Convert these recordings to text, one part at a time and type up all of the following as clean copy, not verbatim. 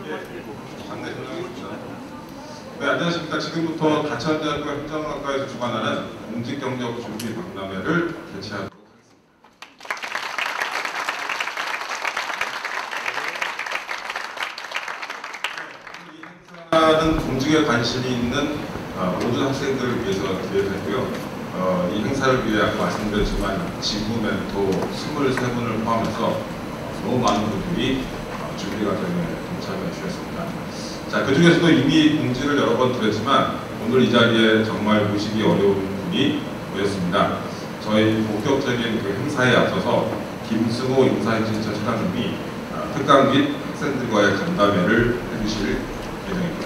네, 안녕하십니까. 지금부터 가천대학교 행정학과에서 주관하는 공직경력 준비 박람회를 개최하도록 하겠습니다. 이 행사는 공직에 관심이 있는 모든 학생들을 위해서 기획했고요. 이 행사를 위해 아까 말씀드렸지만 지구 멘토 23분을 포함해서 너무 많은 분들이 준비 과정에 동참해 주셨습니다. 자, 그 중에서도 이미 공지를 여러 번 드렸지만 오늘 이 자리에 정말 모시기 어려운 분이 모였습니다. 저희 본격적인 그 행사에 앞서서 김승호 인사혁신처 차장님이 특강 및 학생들과의 간담회를 해주실 예정입니다.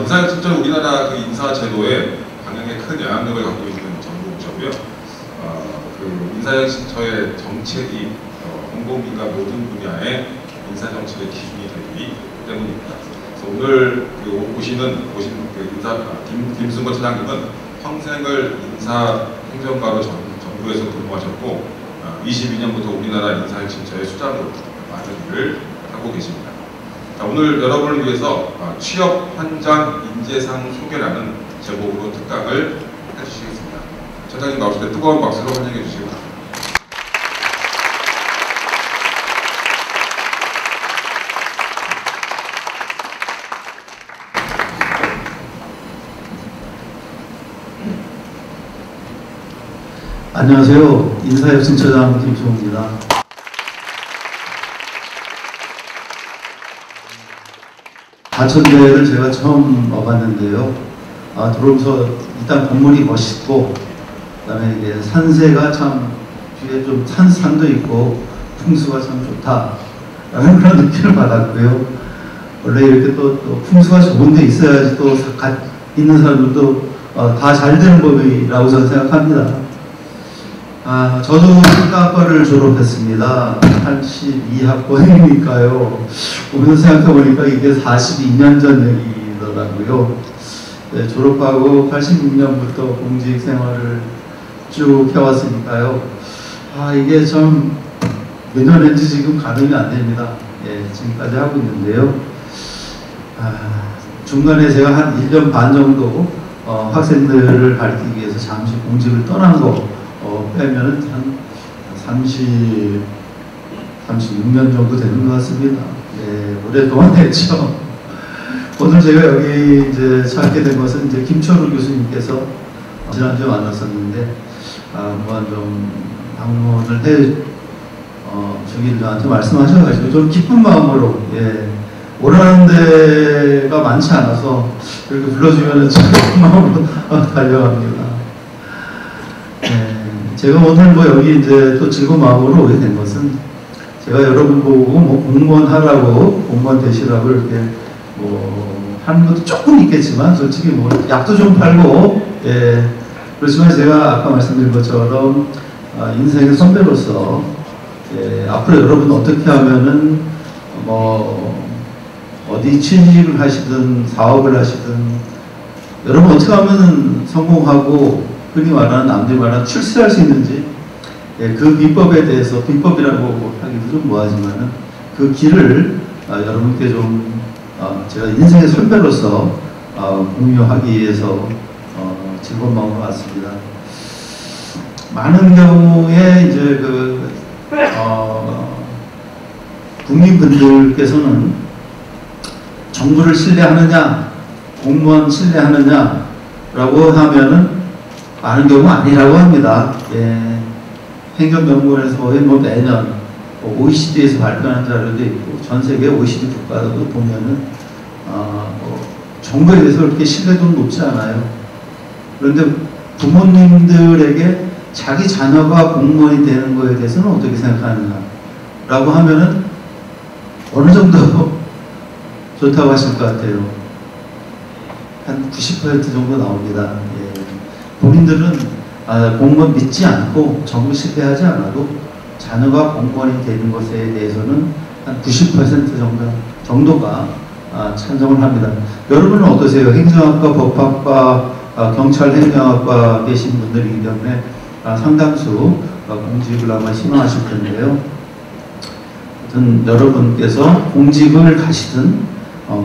인사혁신처는 우리나라 그 인사 제도에 방향에 큰 영향력을 갖고 있는 정부부처고요. 그 인사혁신처의 정책이 공공기관 모든 분야의 인사 정책의 기준이 되기 때문입니다. 그래서 오늘 오신 김승호 차장님은 평생을 인사 행정가로 정부에서 근무하셨고 22년부터 우리나라 인사혁신처의 수장으로 많은 일을 하고 계십니다. 자, 오늘 여러분을 위해서 취업 현장 인재상 소개라는 제목으로 특강을 해주시겠습니다. 차장님 나오실 때 뜨거운 박수로 환영해 주시기 바랍니다. 안녕하세요. 인사혁신처장 김승호입니다. 가천대를 제가 처음 와봤는데요. 들어오면서 일단 건물이 멋있고, 그 다음에 이게 산세가 참 뒤에 좀 산도 있고 풍수가 참 좋다 라는 그런 느낌을 받았고요. 원래 이렇게 또 풍수가 좋은 데 있어야지 또 있는 사람들도 다 잘 되는 법이라고 저는 생각합니다. 저도 학과를 졸업했습니다. 82학번이니까요. 오면서 생각해보니까 이게 42년 전 얘기더라고요. 네, 졸업하고 86년부터 공직 생활을 쭉 해왔으니까요. 이게 참 몇 년인지 지금 가늠이 안 됩니다. 예, 지금까지 하고 있는데요. 중간에 제가 한 1년 반 정도 학생들을 가르치기 위해서 잠시 공직을 떠난 거 빼면은 한 36년 정도 되는 것 같습니다. 예, 오랫동안 했죠. 오늘 제가 여기 이제 찾게 된 것은 이제 김철우 교수님께서 지난주에 만났었는데, 한번 좀 방문을 주기를 저한테 말씀하셔가지고 좀 기쁜 마음으로, 예, 오라는 데가 많지 않아서 이렇게 불러주면 기쁜 마음으로 달려갑니다. 제가 오늘 여기 이제 또 즐거운 마음으로 오게 된 것은, 제가 여러분 보고 공무원 하라고, 공무원 되시라고 이렇게 하는 것도 조금 있겠지만, 솔직히 약도 좀 팔고, 예, 그렇지만 제가 아까 말씀드린 것처럼 인생의 선배로서, 예, 앞으로 여러분 어떻게 하면은 어디 취직을 하시든 사업을 하시든 여러분 어떻게 하면은 성공하고 흔히 말하는 남들이 말하는 출세할 수 있는지, 예, 그 비법에 대해서, 비법이라고 하기도 좀 뭐하지만은 그 길을 여러분께 좀 제가 인생의 선배로서 공유하기 위해서 즐거운 마음으로 왔습니다. 많은 경우에 이제 국민분들께서는 정부를 신뢰하느냐, 공무원 신뢰하느냐라고 하면은 많은 경우 아니라고 합니다. 예, 행정연구원에서 거의 매년 OECD에서 발표하는 자료도 있고, 전 세계 OECD 국가도 보면은 정부에 대해서 그렇게 신뢰도는 높지 않아요. 그런데 부모님들에게 자기 자녀가 공무원이 되는 것에 대해서는 어떻게 생각하느냐 라고 하면은 어느 정도 좋다고 하실 것 같아요. 한 90% 정도 나옵니다. 예. 본인들은 공무원 믿지 않고 정부 신뢰하지 않아도 자녀가 공무원이 되는 것에 대해서는 한 90% 정도가 찬성을 합니다. 여러분은 어떠세요? 행정학과, 법학과, 경찰 행정학과 계신 분들이기 때문에 상당수 공직을 아마 희망하실 텐데요. 여러분께서 공직을 가시든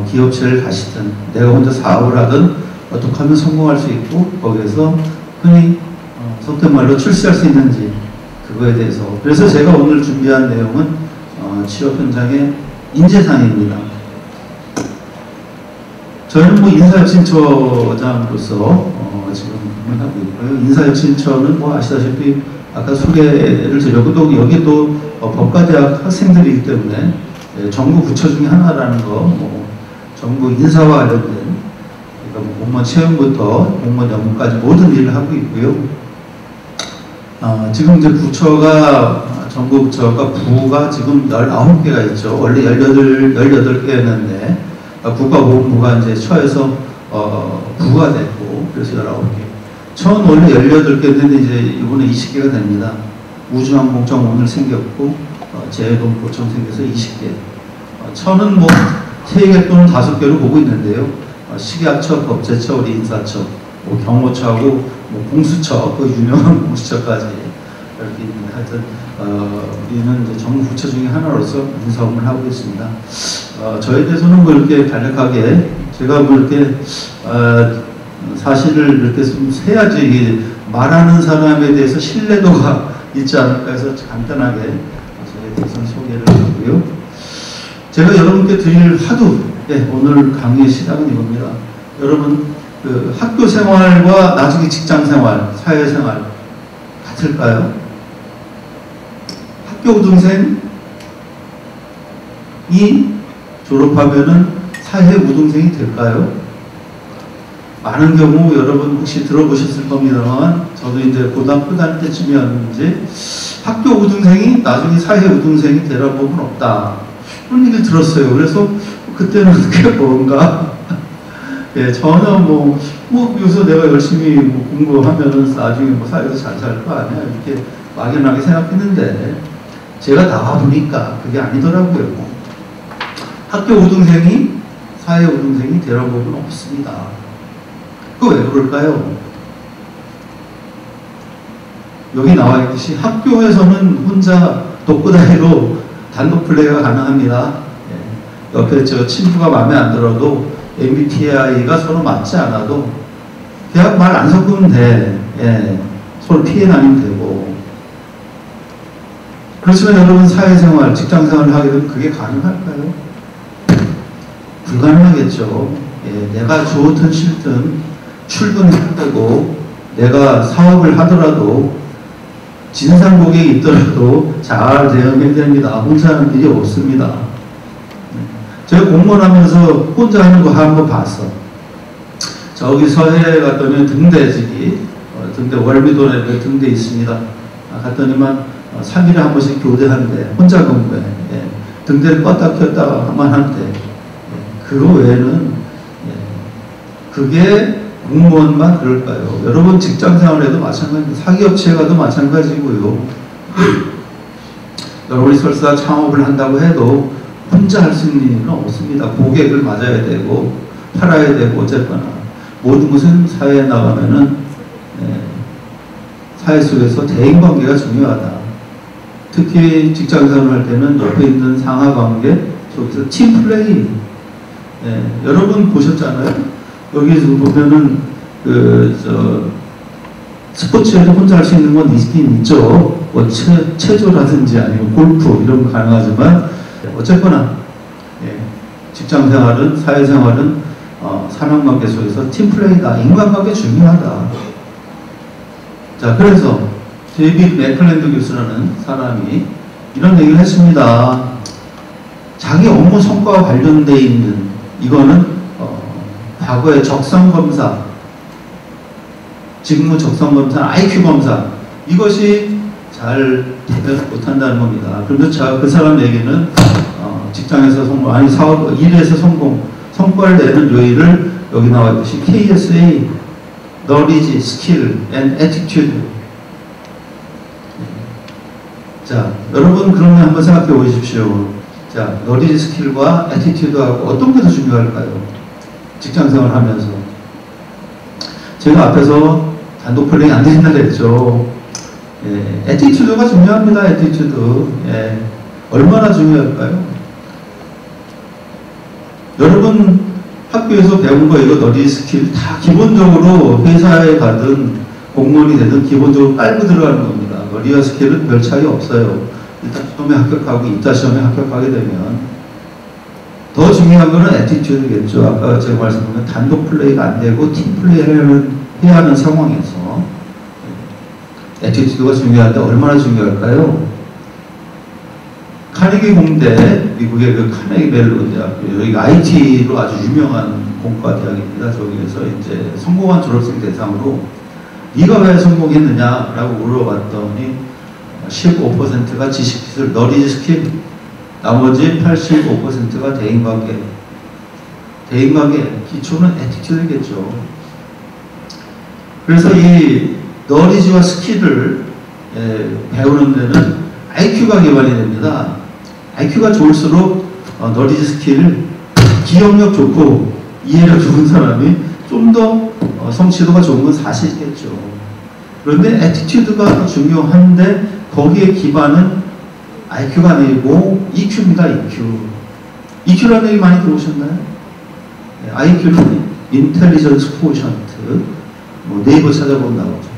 기업체를 가시든 내가 혼자 사업을 하든 어떻게 하면 성공할 수 있고 거기에서 흔히 속된 말로 출세할 수 있는지 그거에 대해서. 그래서 제가 오늘 준비한 내용은 취업 현장의 인재상입니다. 저희는 뭐 인사혁신처장으로서 지금 하고 있고요. 인사혁신처는 뭐 아시다시피 아까 소개를 드렸고 또 여기 또 법과대학 학생들이기 때문에 정부 부처 중에 하나라는 거, 뭐 정부 인사와 관련된 그러니까 뭐 공무원 채용부터 공무원 연금까지 모든 일을 하고 있고요. 지금 이제 부처가 정부 부처가 부가 지금 19개가 있죠. 원래 18개였는데 국가보훈부가 이제 처에서 부가 됐고 그래서 19개. 처는 원래 18개인데 이제 이번에 20개가 됩니다. 우주항공청 오늘 생겼고 재해동포청 생겨서 20개. 처는 뭐 3개 또는 5개로 보고 있는데요. 식약처, 법제처, 우리 인사처, 뭐 경호처하고 뭐 공수처, 그 유명한 공수처까지 이렇게 있는데 하여튼 우리는 이제 정부 부처 중에 하나로서 인사업을 하고 있습니다. 저에 대해서는 뭐 이렇게 간략하게 제가 뭐 이렇게 사실을 이렇게 좀 해야지 말하는 사람에 대해서 신뢰도가 있지 않을까 해서 간단하게 저에 대해서 소개를 하고요. 제가 여러분께 드릴 오늘 강의의 시작은 이겁니다. 여러분 그 학교 생활과 나중에 직장 생활, 사회 생활 같을까요? 학교 우등생이 졸업하면은 사회 우등생이 될까요? 많은 경우 여러분 혹시 들어보셨을 겁니다만 저도 이제 고등학교 다닐 때쯤이었는지 학교 우등생이 나중에 사회 우등생이 되라는 법은 없다. 그런 얘기를 들었어요. 그래서 그때는 그게 뭔가 예, 전혀 뭐 요새 내가 열심히 뭐 공부하면은 나중에 뭐 사회에서 잘 살 거 아니야 이렇게 막연하게 생각했는데 제가 나와보니까 그게 아니더라고요. 학교 우등생이 사회 우등생이 되라는 법은 없습니다. 그거 왜 그럴까요? 여기 나와 있듯이 학교에서는 혼자 독고다이로 단독 플레이가 가능합니다. 예. 옆에 저 친구가 마음에 안 들어도 MBTI가 서로 맞지 않아도 그냥 말 안 섞으면 돼. 예. 서로 피해 다니면 되고. 그렇지만 여러분 사회생활, 직장생활을 하게 되면 그게 가능할까요? 불가능하겠죠. 예. 내가 좋든 싫든 출근해야 되고 내가 사업을 하더라도 진상 고객이 있더라도 잘 대응해야 됩니다. 혼자 하는 일이 없습니다. 제가 공무원 하면서 혼자 하는 거 한 번 봤어. 저기 서해에 갔더니 등대지기, 등대 월미도에 등대 있습니다. 갔더니만 3일에 한 번씩 교대한대. 혼자 근무해. 예. 등대를 껐다 켰다만 한대. 예. 그거 외에는 그게 공무원만 그럴까요? 여러분 직장생활에도 마찬가지입니다. 사기업체에 가도 마찬가지고요. 여러분이 설사 창업을 한다고 해도 혼자 할 수 있는 일은 없습니다. 고객을 맞아야 되고 팔아야 되고 어쨌거나 모든 것은 사회에 나가면은 사회 속에서 대인관계가 중요하다. 특히 직장생활을 할 때는 옆에 있는 상하관계 속에서 팀플레이. 여러분 보셨잖아요. 여기 보면은 스포츠에서 혼자 할 수 있는 건 있긴 있죠. 뭐 체조라든지 아니면 골프 이런 거 가능하지만 어쨌거나 직장생활은 사회생활은 사람관계 속에서 팀플레이다. 인간관계 중요하다. 자, 그래서 데이빗 맥클랜드 교수라는 사람이 이런 얘기를 했습니다. 자기 업무 성과와 관련되어 있는 이거는 과거의 적성검사, 직무 적성검사, IQ검사 이것이 잘 대변 못한다는 겁니다. 그런데 그 사람에게는 직장에서 성공, 아니 사업, 일에서 성공, 성과를 내는 요일을 여기 나와 있듯이 KSA, Knowledge, Skill and Attitude. 자, 여러분 그러면 한번 생각해 보십시오. 자, Knowledge, Skill과 Attitude하고 어떤 게 더 중요할까요? 직장생활 하면서. 제가 앞에서 단독 플레이 안 된다 그랬죠. 에티튜드가 중요합니다. 에티튜드. 얼마나 중요할까요? 여러분 학교에서 배운 거 이거 너리 스킬 다 기본적으로 회사에 가든 공무원이 되든 기본적으로 깔고 들어가는 겁니다. 너리와 스킬은 별 차이 없어요. 일단 시험에 합격하고 이따 시험에 합격하게 되면 더 중요한 거는 애티튜드겠죠. 아까 제가 말씀드린 단독 플레이가 안 되고 팀 플레이를 해야 하는 상황에서 애티튜드가 중요한데 얼마나 중요할까요? 카네기 공대, 미국의 그 카네기 멜론 대학교, 여기 IT로 아주 유명한 공과 대학입니다. 저기에서 이제 성공한 졸업생 대상으로 네가 왜 성공했느냐라고 물어봤더니 15%가 지식기술, 너리지 스킬, 나머지 85%가 대인관계. 대인관계 기초는 애티튜드겠죠. 그래서 이 너리지와 스킬을 배우는 데는 IQ가 기반이 됩니다. IQ가 좋을수록 너리지 스킬, 기억력 좋고 이해력 좋은 사람이 좀 더 성취도가 좋은 건 사실이겠죠. 그런데 애티튜드가 중요한데 거기에 기반은 IQ가 아니고 EQ입니다. EQ. EQ라는 얘기 많이 들어오셨나요? IQ는 Intelligence Quotient, 네이버 찾아보면 나오죠.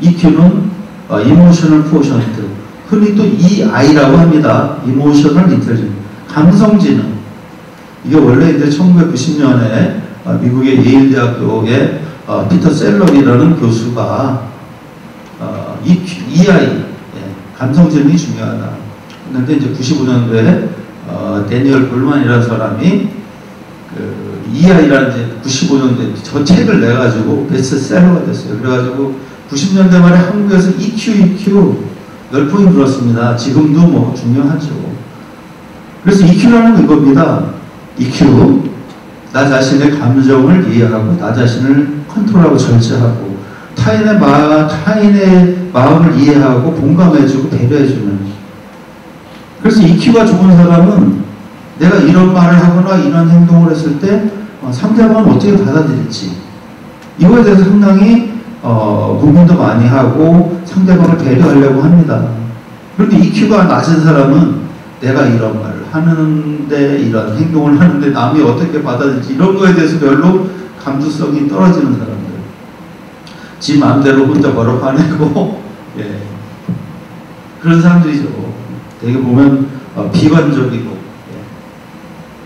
EQ는 Emotional Quotient, 흔히 또 EI라고 합니다. Emotional Intelligence, 감성지능. 이게 원래 이제 1990년에 미국의 예일 대학교의 피터 셀러이라는 교수가 EI, 감성지능이 중요하다. 그런데 이제 95년도에 데니얼 골만이라는 사람이 그 EI라는 이제 95년도에 저 책을 내가지고 베스트셀러가 됐어요. 그래가지고 90년대 말에 한국에서 EQ 열풍이 불었습니다. 지금도 뭐 중요하죠. 그래서 EQ라는 건 이겁니다. EQ, 나 자신의 감정을 이해하고 나 자신을 컨트롤하고 절제하고 타인의 마음을 이해하고 공감해주고 배려해주는. 그래서 EQ가 좋은 사람은 내가 이런 말을 하거나 이런 행동을 했을 때 상대방은 어떻게 받아들일지 이거에 대해서 상당히 고민도 많이 하고 상대방을 배려하려고 합니다. 그런데 EQ가 낮은 사람은 내가 이런 말을 하는데 이런 행동을 하는데 남이 어떻게 받아들일지 이런 거에 대해서 별로 감수성이 떨어지는 사람들, 지 마음대로 혼자 뭐라고 화내고 그런 사람들이죠. 되게 보면 비관적이고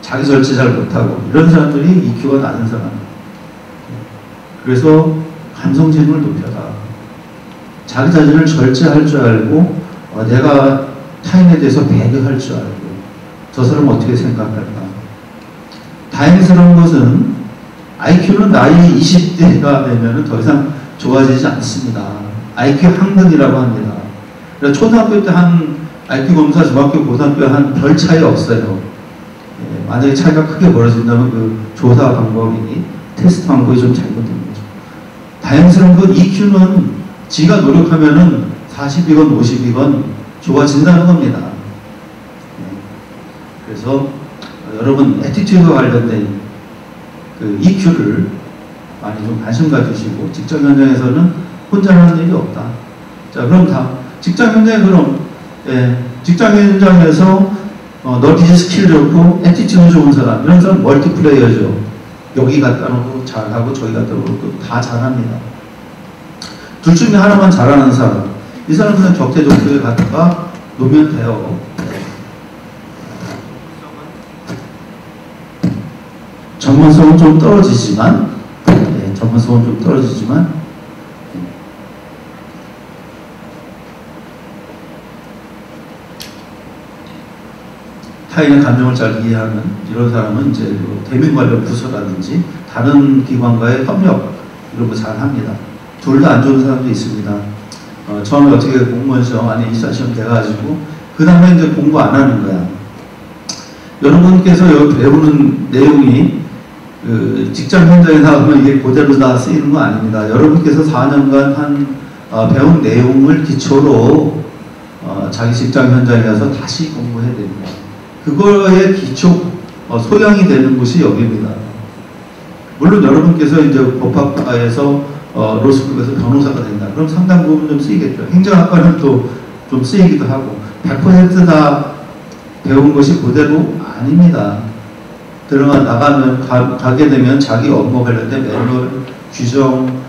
자기 절제 잘 못하고 이런 사람들이 EQ가 낮은 사람. 그래서 감성지능을 높여라. 자기 자신을 절제할 줄 알고 내가 타인에 대해서 배려할 줄 알고 저 사람 어떻게 생각할까. 다행스러운 것은 IQ는 나이 20대가 되면 더 이상 좋아지지 않습니다. IQ 항등이라고 합니다. 그래서 초등학교 때 한 IQ 검사, 중학교, 고등학교 한 별 차이 없어요. 만약에 차이가 크게 벌어진다면 그 조사 방법이, 테스트 방법이 좀 잘못된 거죠. 다행스러운 건 EQ는 지가 노력하면은 40이건 50이건 좋아진다는 겁니다. 그래서 여러분 애티튜드와 관련된 그 EQ를 많이 좀 관심 가지시고 직장 현장에서는 혼자 하는 일이 없다. 자, 그럼 직장 현장에 직장 현장에서 너티지 스킬 좋고 애티튜드 좋은 사람, 이런 사람 멀티플레이어죠. 여기 갖다 놓고 잘하고 저기 갖다 놓고 다 잘합니다. 둘 중에 하나만 잘하는 사람, 이 사람은 그냥 적재적소에 갖다가 놓으면 돼요. 전문성은 좀 떨어지지만 타인의 감정을 잘 이해하는 이런 사람은 이제 뭐 대면 관련 부서라든지 다른 기관과의 협력 이런 거 잘 합니다. 둘 다 안 좋은 사람도 있습니다. 처음에 어떻게 공무원 시험 아니 이사 시험 돼가지고 그 다음에 이제 공부 안 하는 거야. 여러분께서 여기 배우는 내용이 그 직장 현장에 나가면 이게 그대로 다 쓰이는 거 아닙니다. 여러분께서 4년간 배운 내용을 기초로 자기 직장 현장에 가서 다시 공부해야 됩니다. 그거의 기초 소양이 되는 곳이 여기입니다. 물론 여러분께서 이제 법학과에서 로스쿨에서 변호사가 된다. 그럼 상당 부분 좀 쓰이겠죠. 행정학과는 또 좀 쓰이기도 하고 100% 다 배운 것이 그대로 아닙니다. 나가면, 가게 되면 자기 업무 관련된 매뉴얼, 규정,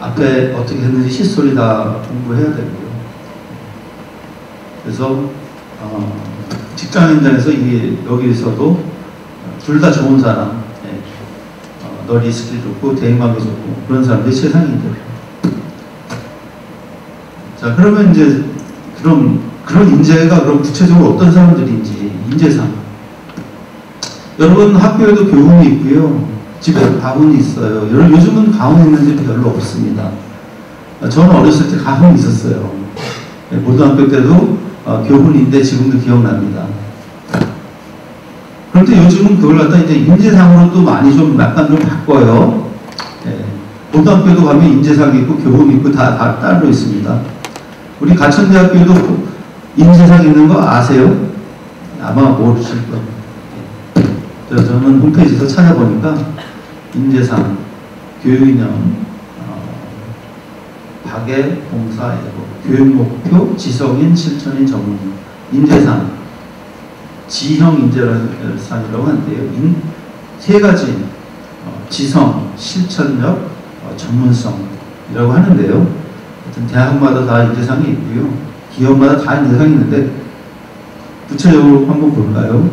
앞에 어떻게 했는지 히스토리 다 공부해야 되고요. 그래서, 직장인들에서 여기서도 둘 다 좋은 사람, 너 리스크 좋고, 대응하기 좋고, 그런 사람들이 세상에 있대요. 자, 그러면 이제, 그런 인재가 그럼 구체적으로 어떤 사람들인지, 인재상. 여러분 학교에도 교훈이 있고요. 집에 가훈이 있어요. 요즘은 가훈 있는 집 별로 없습니다. 저는 어렸을 때 가훈이 있었어요. 고등학교 때도 교훈인데 지금도 기억납니다. 그런데 요즘은 그걸 갖다 이제 인재상으로 또 많이 약간 좀 바꿔요. 고등학교도 가면 인재상이 있고 교훈이 있고 다 따로 있습니다. 우리 가천대학교도 인재상 있는 거 아세요? 아마 모르실 거예요. 저는 홈페이지에서 찾아보니까 인재상, 교육이념, 박애, 봉사, 교육목표, 지성인, 실천인, 전문인, 인재상, 지형 인재상이라고 하는데요. 세 가지, 지성, 실천력, 전문성이라고 하는데요. 하여튼 대학마다 다 인재상이 있고요. 기업마다 다 인재상이 있는데 구체적으로 한번 볼까요?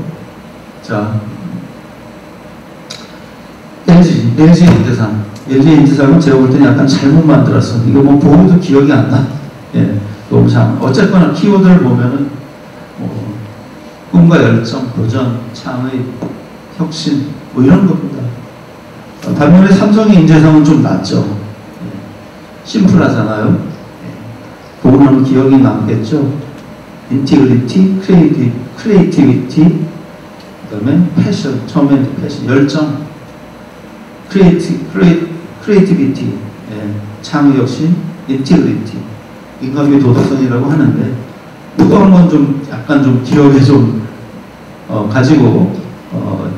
자, LG 인재상. LG 인재상은 제가 볼 때는 약간 잘못 만들었어. 이거 뭐 보고도 기억이 안 나. 너무 장. 어쨌거나 키워드를 보면은 꿈과 열정, 도전, 창의, 혁신 뭐 이런 겁니다. 반면에 삼성의 인재상은 좀 낫죠. 심플하잖아요. 보고는 기억이 남겠죠. 인티그리티, 크리에이티비티, 그다음에 패션, 처음엔 패션, 열정. 크리에이티비티, 창의 혁신, 인티그리티, 인간미 도덕성이라고 하는데, 이거 한번 좀 약간 좀 기억에 좀 가지고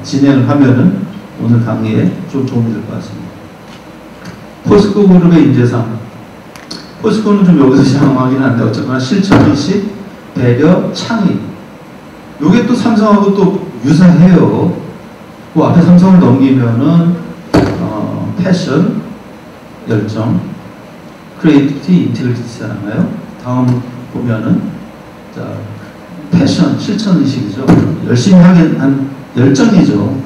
진행을 하면은 오늘 강의에 좀 도움이 될 것 같습니다. 포스코 그룹의 인재상. 포스코는 좀 여기서 시작하긴 한데 어쨌거나 실천의식, 배려, 창의. 요게 또 삼성하고 또 유사해요. 그 앞에 삼성을 넘기면은 패션, 열정, 크리에이티비티, 인텔리전스잖아요. 다음 보면은 자, 패션, 실천의식이죠. 열심히 하긴 한 열정이죠.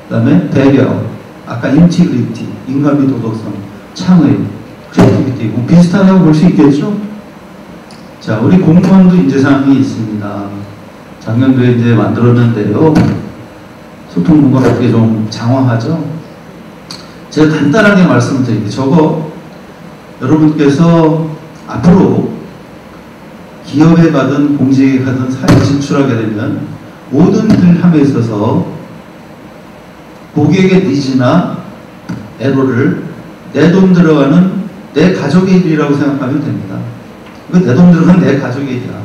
그 다음에 배려, 아까 인티그리티, 인간미 도덕성, 창의, 크리에이티비티, 뭐 비슷하다고 볼 수 있겠죠? 자, 우리 공무원도 인재상이 있습니다. 작년도에 이제 만들었는데요. 소통부가 그렇게 좀 장황하죠? 제가 간단하게 말씀드릴게요. 저거 여러분께서 앞으로 기업에 가든 공직에 가든 사회에 진출하게 되면 모든 일함에 있어서 고객의 니즈나 애로를 내 돈 들어가는 내 가족의 일이라고 생각하면 됩니다. 이거 내 돈 들어가는 내 가족의 일이야.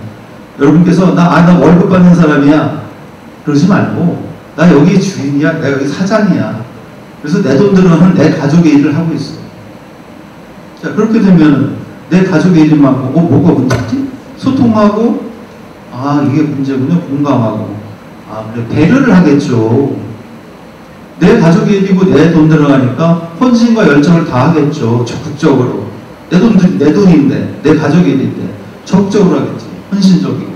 여러분께서 나 월급 받는 사람이야 그러지 말고 나 여기 주인이야, 내가 여기 사장이야. 그래서 내 돈 들어가는 내 가족의 일을 하고 있어. 자, 그렇게 되면 내 가족의 일이 많고, 뭐가 문제지? 소통하고, 이게 문제군요. 공감하고. 그래, 배려를 하겠죠. 내 가족의 일이고 내 돈 들어가니까 헌신과 열정을 다 하겠죠. 적극적으로. 내 돈인데, 내 가족의 일인데, 적극적으로 하겠지. 헌신적이고.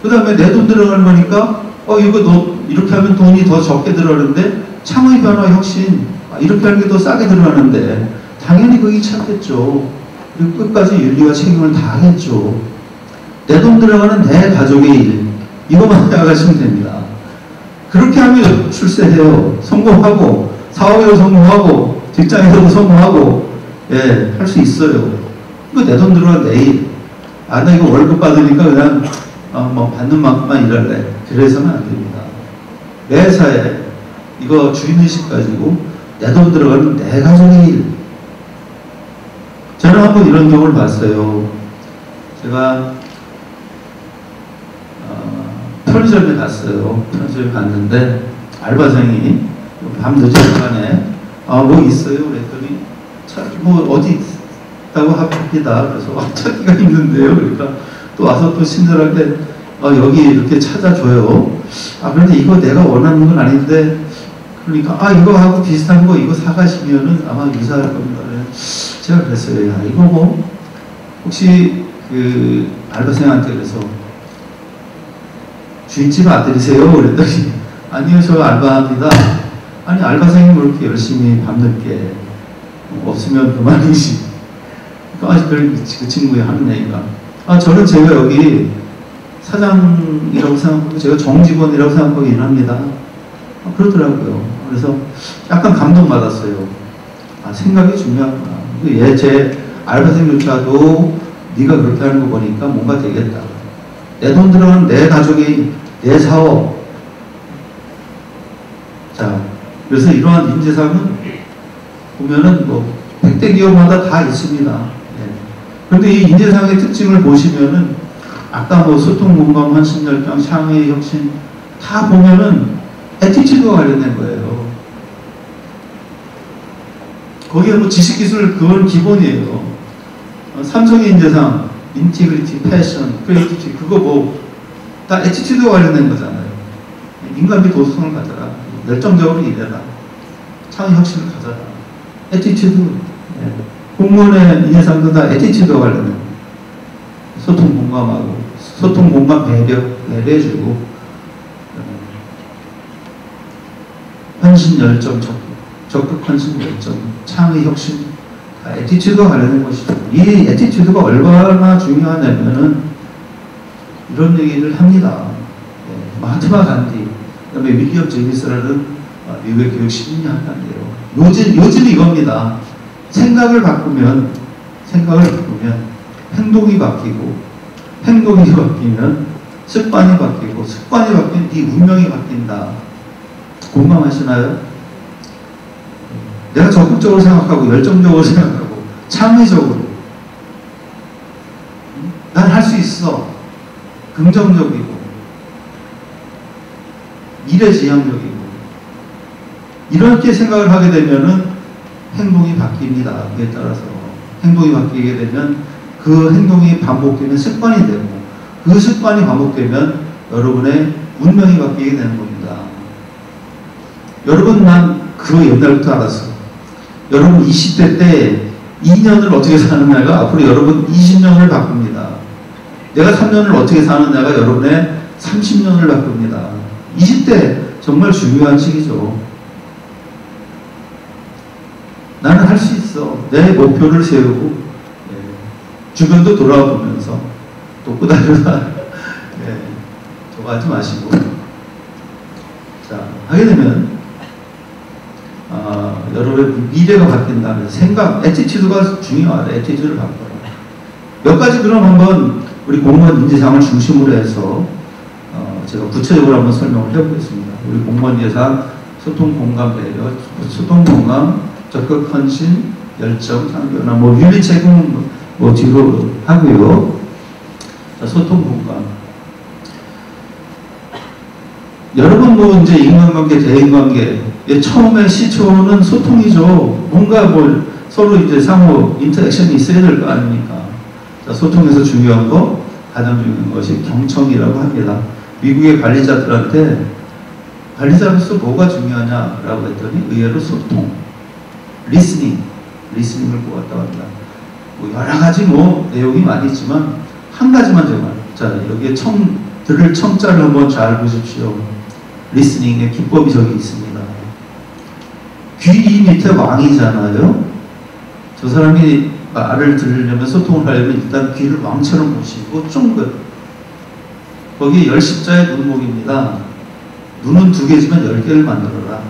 그 다음에 내 돈 들어가는 거니까, 이거 너 이렇게 하면 돈이 더 적게 들어가는데, 창의 변화 혁신, 이렇게 하는 게 더 싸게 들어가는데 당연히 그게 찾겠죠. 그리고 끝까지 윤리와 책임을 다 하겠죠. 내 돈 들어가는 내 가족의 일, 이것만 생각하시면 됩니다. 그렇게 하면 출세해요. 성공하고, 사업에도 성공하고, 직장에서도 성공하고, 할 수 있어요. 이거 내 돈 들어간 내 일. 나 이거 월급 받으니까 그냥 뭐 받는 만큼만 일할래. 그래서는 안 됩니다. 매사에 이거 주인의식 가지고 내 돈 들어가는 내 가족의 일. 저는 한번 이런 경우를 봤어요. 제가 편의점에 갔어요. 편의점에 갔는데 알바생이 밤 늦은 시간에 뭐 있어요? 그랬더니 뭐 어디 있다고 합니다. 그래서 찾기가 힘든데요. 그러니까 또 와서 또 친절하게 여기 이렇게 찾아줘요. 그런데 이거 내가 원하는 건 아닌데, 그러니까 이거하고 비슷한 거 이거 사가시면은 아마 유사할 겁니다. 제가 그랬어요. 야, 이거 뭐 혹시 그 알바생한테 그래서 주인집 아들이세요? 그랬더니 아니요, 저 알바합니다. 아니, 알바생이 뭐 이렇게 열심히 밤늦게 없으면 그만이지. 그 친구의 하는 얘기가 저는 제가 여기 사장이라고 생각하고 제가 정직원이라고 생각하고 일합니다. 그러더라고요. 그래서 약간 감동받았어요. 생각이 중요하구나. 제 알바생조차도 네가 그렇게 하는 거 보니까 뭔가 되겠다. 내 돈 들어가는 내 가족이 내 사업. 자, 그래서 이러한 인재상은 보면은 뭐 100대 기업마다 다 있습니다. 그런데 이 인재상의 특징을 보시면은 아까 뭐 소통, 공감, 헌신, 열정, 창의, 혁신 다 보면은 애티튜드와 관련된 거예요. 거기에 뭐 지식, 기술 그건 기본이에요. 삼성의 인재상, 인티그리티, 패션, 크리에이티비티 그거 뭐 다 애티튜드와 관련된 거잖아요. 인간미 도덕성을 가져라. 열정적으로 일해라. 창의 혁신을 가져라. 애티튜드. 공무원의 인재상도 다 애티튜드와 관련된 거예요. 소통 공감하고, 소통 공감 배려해주고, 헌신 열정, 적극 헌신 열정, 창의 혁신, 다 애티튜드와 관련된 것이죠. 이 애티튜드가 얼마나 중요하냐면은 이런 얘기를 합니다. 마하트마 간디, 그 다음에 윌리엄 제임스라는 미국의 교육 시민이 한다는데요. 요즘 이겁니다. 생각을 바꾸면 행동이 바뀌고, 행동이 바뀌면 습관이 바뀌고, 습관이 바뀌면 네 운명이 바뀐다. 공감하시나요? 내가 적극적으로 생각하고, 열정적으로 생각하고, 창의적으로 난 할 수 있어. 긍정적이고, 미래지향적이고, 이렇게 생각을 하게 되면은 행동이 바뀝니다. 그에 따라서 행동이 바뀌게 되면 그 행동이 반복되면 습관이 되고, 그 습관이 반복되면 여러분의 운명이 바뀌게 되는 겁니다. 여러분, 난 그거 옛날부터 알았어. 여러분 20대 때 2년을 어떻게 사느냐가 앞으로 여러분 20년을 바꿉니다. 내가 3년을 어떻게 사느냐가 여러분의 30년을 바꿉니다. 20대 정말 중요한 시기죠. 나는 할 수 있어. 내 목표를 세우고, 주변도 돌아보면서 또 꾸다르다. 저거 하지 마시고. 자, 하게 되면, 여러분의 미래가 바뀐다면 생각, 애티튜드가 중요하다. 애티튜드를 바꿔라. 몇 가지 그럼 한번 우리 공무원 인재상을 중심으로 해서 제가 구체적으로 한번 설명을 해보겠습니다. 우리 공무원 인재상 소통, 공감, 배려, 소통, 공감, 적극, 헌신, 열정, 창조나 뭐 윤리 책임 뭐 뒤로 하고요. 자, 소통, 공감. 여러분 뭐 이제 인간관계, 대인관계 처음에 시초는 소통이죠. 뭔가 뭘 서로 이제 상호 인터랙션이 있어야 될 거 아닙니까? 자, 소통에서 중요한 거, 가장 중요한 것이 경청이라고 합니다. 미국의 관리자들한테 관리자로서 뭐가 중요하냐라고 했더니 의외로 소통, 리스닝을 보았다고 합니다. 뭐 여러 가지 뭐 내용이 많이 있지만 한 가지만 제가, 자, 여기에 들을 청자를 한번 잘 보십시오. 리스닝의 기법이 저기 있습니다. 귀 밑에 왕이잖아요. 저 사람이 말을 들으려면, 소통을 하려면 일단 귀를 왕처럼 보시고 쫑긋. 거기에 10십자의 눈목입니다. 눈은 2개지만 10개를 만들어라.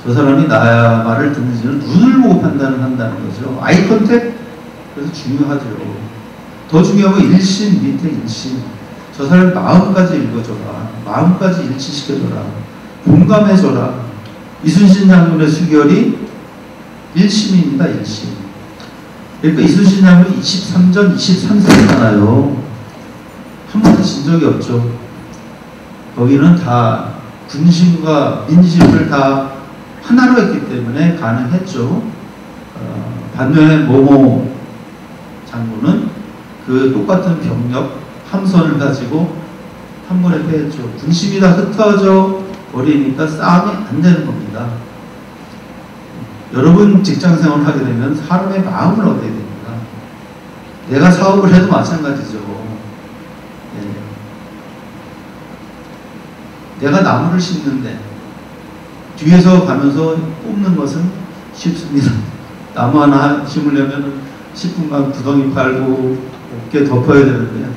저 사람이 나 말을 듣는지는 눈을 보고 판단을 한다는 거죠. 아이 컨택, 그래서 중요하죠. 더 중요한 건 일심 밑에 일심. 저 사람 마음까지 읽어줘라. 마음까지 일치시켜줘라. 공감해줘라. 이순신 장군의 수결이 1심입니다. 1심. 그러니까 이순신 장군이 23전 23세잖아요. 한 번도 진 적이 없죠. 거기는 다 군심과 민심을 다 하나로 했기 때문에 가능했죠. 반면에 모모 장군은 그 똑같은 병력, 함선을 가지고 한 번에 패했죠. 군심이 다 흩어져 버리니까 싸움이 안 되는 겁니다. 여러분 직장생활을 하게 되면 사람의 마음을 얻어야 됩니다. 내가 사업을 해도 마찬가지죠. 내가 나무를 심는데 뒤에서 가면서 뽑는 것은 쉽습니다. 나무 하나 심으려면 10분간 구덩이 팔고 어깨 덮어야 되는데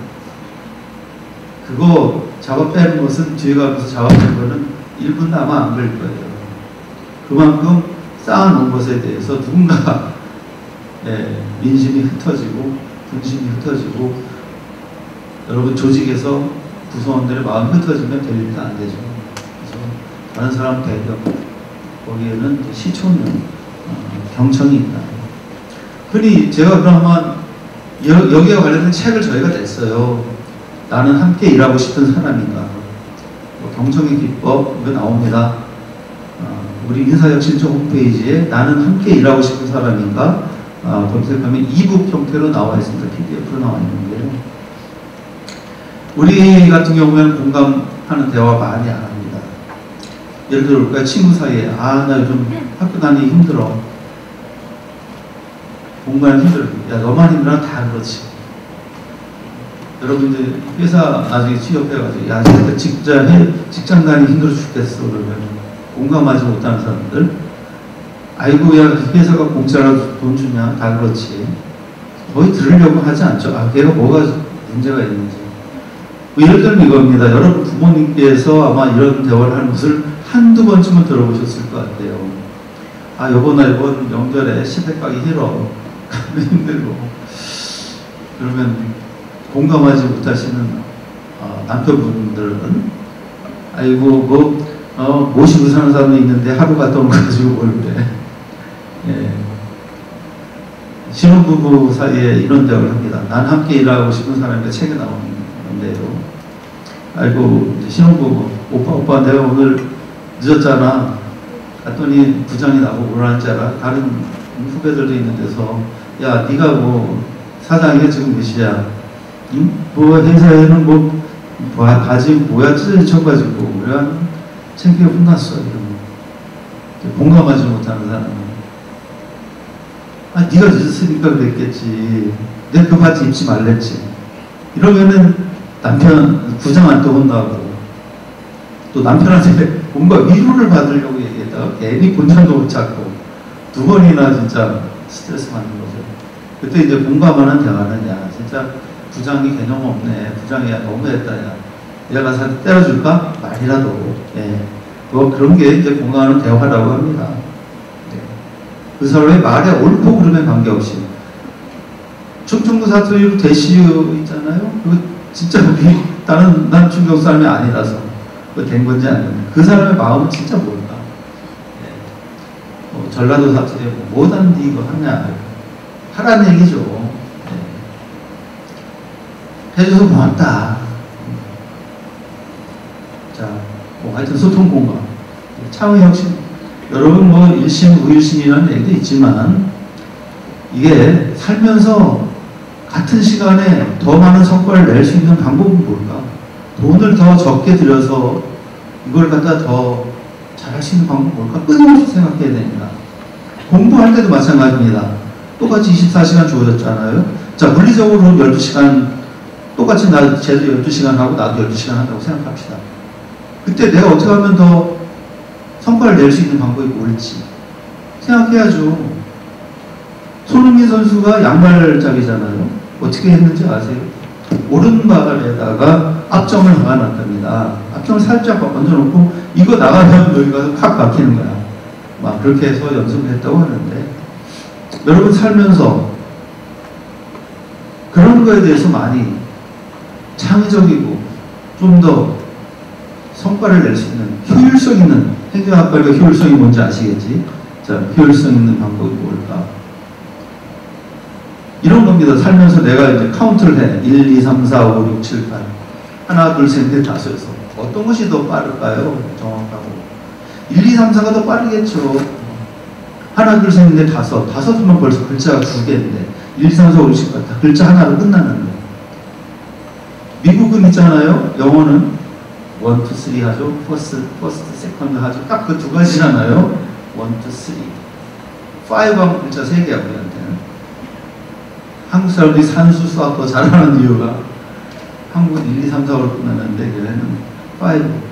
그거 잡아 빼는 것은 뒤에 가면서 잡아 빼는 거는 1분도 아마 안 걸릴 거예요. 그만큼 쌓아놓은 것에 대해서 누군가 민심이 흩어지고 군심이 흩어지고 여러분 조직에서 구성원들의 마음이 흩어지면 될 일도 안 되죠. 그래서 다른 사람 배경 거기에는 시초는 경청이 있다. 흔히 제가 그러면 여기에 관련된 책을 저희가 냈어요. 나는 함께 일하고 싶은 사람인가. 경청의 기법 이거 나옵니다. 우리 인사혁신처 홈페이지에 나는 함께 일하고 싶은 사람인가 검색하면 이북 형태로 나와 있습니다. PDF로 나와 있는데요. 우리 같은 경우에는 공감하는 대화 많이 안 합니다. 예를 들어 우리가 친구 사이에 나 요즘 학교 다니기 힘들어. 공부하기 힘들어. 야 너만 힘들어? 다 그렇지. 여러분들 회사 나중에 취업해가지고 야 직장 다니기 힘들어 죽겠어 그러면 공감하지 못하는 사람들 아이고 야 회사가 공짜로 돈 주냐? 다 그렇지. 거의 들으려고 하지 않죠. 걔가 뭐가 문제가 있는지. 예를 들면 이겁니다. 여러분 부모님께서 아마 이런 대화를 하는 것을 한두 번쯤은 들어보셨을 것 같아요. 여보 나 이번 명절에 시댁 가기 싫어. 힘들고. 그러면 공감하지 못하시는 남편분들은 아이고 모시고 사는 사람도 있는데 하루 갔다 온 거 가지고 뭘 그래. 신혼부부 사이에 이런 대화를 합니다. 난 함께 일하고 싶은 사람인데 책에 나오는데요. 아이고 신혼부부 오빠 내가 오늘 늦었잖아. 갔더니 부장이 나보고 뭐라는 줄 알아? 다른 후배들도 있는 데서 야 네가 뭐 사장이야 지금 몇이야? 응? 뭐 회사에는 뭐 바지 뭐야 찢어져가지고 우리가 창피해 혼났어. 이러면 공감하지 못하는 사람은 네가 늦었으니까 그랬겠지. 내가 그 바지 입지 말랬지. 이러면은 남편 부장한테 혼나고 또 남편한테 뭔가 위로를 받으려고 얘기했다가 괜히 본전도 못 찾고 두 번이나 진짜 스트레스 받는 거죠. 그때 이제 공감하는 대화는 야 진짜 부장이 개념 없네. 부장이 너무했다. 야 내가 가서 때려줄까? 말이라도. 그런 게 이제 공감하는 대화라고 합니다. 그 사람의 말에 옳고 그름에 관계없이 충청도 사투리로 대시유 있잖아요. 그거 진짜 난 충청 사람이 아니라서 그거 된 건지 아닌지 그 사람의 마음은 진짜 뭘까? 전라도 사투리에 뭐단디 이거 하냐 하라는 얘기죠. 해줘서 고맙다. 자, 하여튼 소통 공감, 창의 혁신. 여러분 뭐 일심 우일심이라는 얘기도 있지만 이게 살면서 같은 시간에 더 많은 성과를 낼 수 있는 방법은 뭘까? 돈을 더 적게 들여서 이걸 갖다 더 잘할 수 있는 방법은 뭘까? 끊임없이 생각해야 됩니다. 공부할 때도 마찬가지입니다. 똑같이 24시간 주어졌잖아요. 자, 물리적으로 12시간 똑같이 쟤도 12시간 하고 나도 12시간 한다고 생각합시다. 그때 내가 어떻게 하면 더 성과를 낼 수 있는 방법이 뭘지 생각해야죠. 손흥민 선수가 양발잡이잖아요. 어떻게 했는지 아세요? 오른발에다가 앞점을 박아놨답니다. 앞점을 살짝 얹어놓고 이거 나가면 여기 가서 팍 박히는 거야. 막 그렇게 해서 연습을 했다고 하는데 여러분 살면서 그런 거에 대해서 많이 창의적이고 좀 더 성과를 낼 수 있는 효율성 있는 행정학과가 효율성이 뭔지 아시겠지? 자, 효율성 있는 방법이 뭘까? 이런 겁니다. 살면서 내가 이제 카운트를 해. 1, 2, 3, 4, 5, 6, 7, 8. 하나, 둘, 셋, 넷, 다섯에서. 어떤 것이 더 빠를까요? 정확하고. 1, 2, 3, 4가 더 빠르겠죠. 하나, 둘, 셋, 넷, 다섯. 다섯이면 벌써 글자가 2개인데. 1, 2, 3, 4, 5, 6, 7, 8. 글자 하나로 끝나는 거예요. 미국은 있잖아요. 영어는 1, 2, 3 하죠. 퍼스트, 세컨드 하죠. 딱 그 두 가지잖아요. 1, 2, 3. 5하고 글자 3개야, 우리한테는. 한국 사람들이 산수 수학 더 잘하는 이유가 한국은 1, 2, 3, 4로 끝나는데 얘네는 5.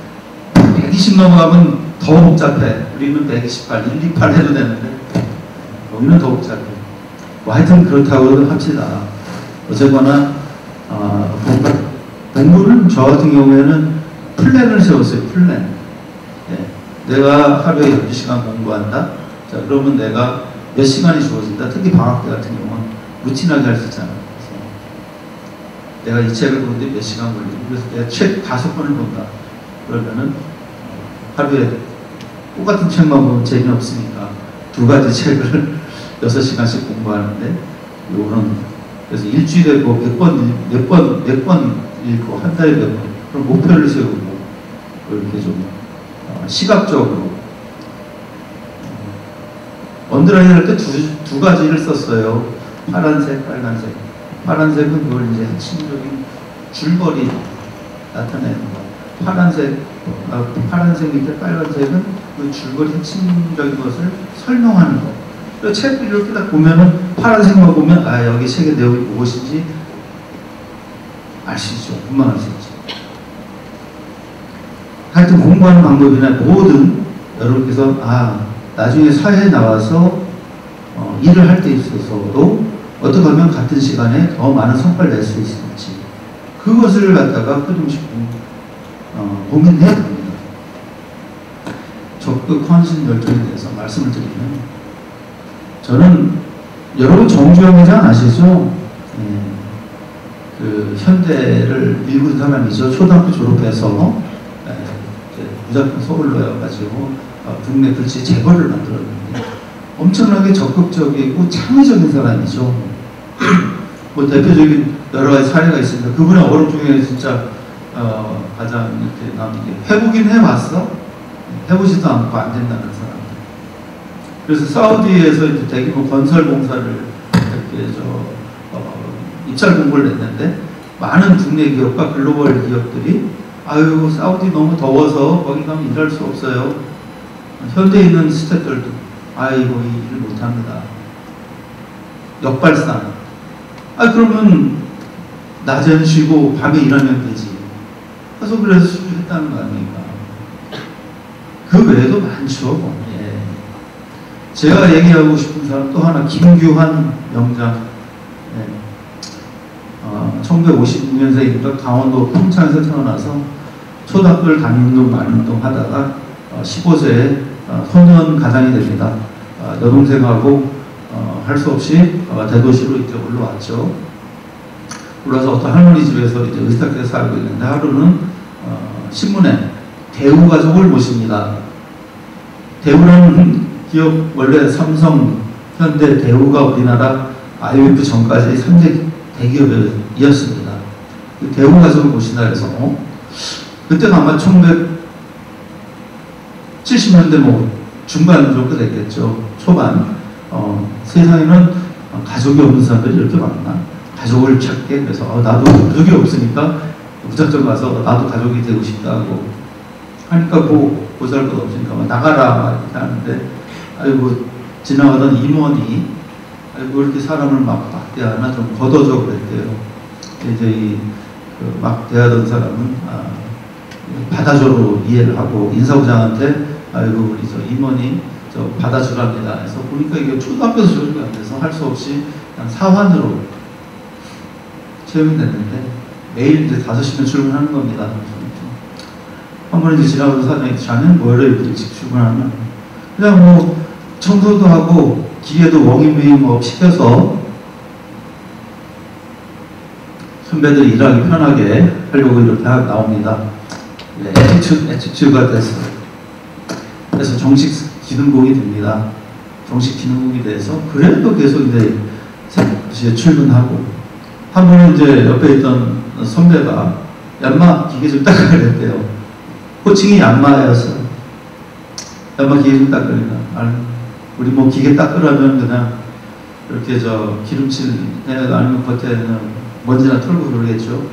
120 넘어가면 더 복잡해. 우리는 128, 128 해도 되는데 여기는 더 복잡해. 뭐 하여튼 그렇다고 합시다. 어쨌거나 공부는 저 같은 경우에는 플랜을 세웠어요. 플랜. 네. 내가 하루에 12시간 공부한다. 자, 그러면 내가 몇 시간이 주어진다. 특히 방학 때 같은 경우는 루틴하게 할 수 있잖아. 그래서 내가 이 책을 보는데 몇 시간 걸리고 그래서 내가 책 5권을 본다. 그러면은 하루에 똑같은 책만 보면 재미없으니까 2가지 책을 6시간씩 공부하는데 요거는 그래서 일주일에 뭐 몇 번 읽고 한 달에 몇 번 그런 목표를 세우고 이렇게 좀 시각적으로 언더라인 할 때 두 가지를 썼어요. 파란색, 빨간색. 파란색은 그걸 이제 핵심적인 줄거리 나타내는 거. 파란색 밑에 빨간색은 그 줄거리 핵심적인 것을 설명하는 거. 그래서 책을 이렇게 딱 보면은 파란색만 보면 아 여기 책의 내용이 무엇인지 알 수 있죠. 금방 알 수 있죠. 하여튼 공부하는 방법이나 모든 여러분께서 나중에 사회에 나와서 일을 할 때 있어서도 어떻게 하면 같은 시간에 더 많은 성과를 낼 수 있을지 그것을 갖다가 끊임없이 고민해야 됩니다. 적극 헌신 열정에 대해서 말씀을 드리면 저는 여러분 정주영 회장 아시죠? 그 현대를 일군 사람이죠. 초등학교 졸업해서 무작정 서울로 가지고 국내 글씨 재벌을 만들었는데 엄청나게 적극적이고 창의적인 사람이죠. 뭐 대표적인 여러 가지 사례가 있습니다. 그분의 어록 중에 진짜 가장 이렇게 남은 게 해보긴 해봤어. 해보지도 않고 안 된다는 사람. 그래서 사우디에서 이제 대규모 건설 공사를 이렇게 입찰 공고를 냈는데 많은 국내 기업과 글로벌 기업들이 아유 사우디 너무 더워서 거기 가면 일할 수 없어요. 현대에 있는 스태프들도 아이고 이 일을 못합니다. 역발상. 그러면 낮에는 쉬고 밤에 일하면 되지. 그래서 수주했다는 거 아닙니까? 그 외에도 많죠. 예. 제가 얘기하고 싶은 사람 또 하나 김규환 명장. 예. 1956년생이니까 강원도 평창에서 태어나서 초등학교를 담임동 말림동 하다가 15세에 소년 가장이 됩니다. 여동생하고 할 수 없이 대도시로 이제 올라왔죠. 올라서 어떤 할머니 집에서 이제 의탁해서 살고 있는데 하루는 신문에 대우 가족을 모십니다. 대우라는 기업 원래 삼성, 현대, 대우가 우리나라 IMF 전까지 3대 대기업이었습니다. 그 대우 가족을 모신다 해서 그때가 아마 1970년대 뭐 중반 정도 됐겠죠. 초반. 세상에는 가족이 없는 사람들이 이렇게 많나? 가족을 찾게 그래서 나도 가족이 없으니까 무작정 가서 나도 가족이 되고 싶다고 하니까 뭐 보잘것 없으니까 나가라 이렇게 하는데 아이고 지나가던 임원이 아이고 이렇게 사람을 막 막대하나 좀 걷어줘 그랬대요. 이제 이 막 대하던 사람은 받아줘로 이해를 하고 인사부장한테 아이고 우리 저 임원이 저 받아주랍니다. 그래서 보니까 이게 초등학교에서 조정이 안 돼서 할 수 없이 그냥 사환으로 채용이 됐는데 매일 이제 5시면 출근하는 겁니다. 한 번 이제 지나가던 사장이 자네는 뭐하러 이렇게 일찍 출근하면 그냥 뭐 청소도 하고 기계도 워밍메인 뭐 시켜서 선배들이 일하기 편하게 하려고 이렇게 나옵니다. 네, 에티튜드가 됐어요. 그래서 정식 기능공이 됩니다. 정식 기능공이 돼서 그래도 계속 이제 5시에 출근하고 한 번은 이제 옆에 있던 선배가 얌마 기계 좀 닦아야 됐대요. 호칭이 얌마였어요. 얌마 기계 좀 닦으니까 우리 뭐 기계 닦으라면 그냥 이렇게 저 기름칠 아니면 겉에는 먼지나 털고 그러겠죠.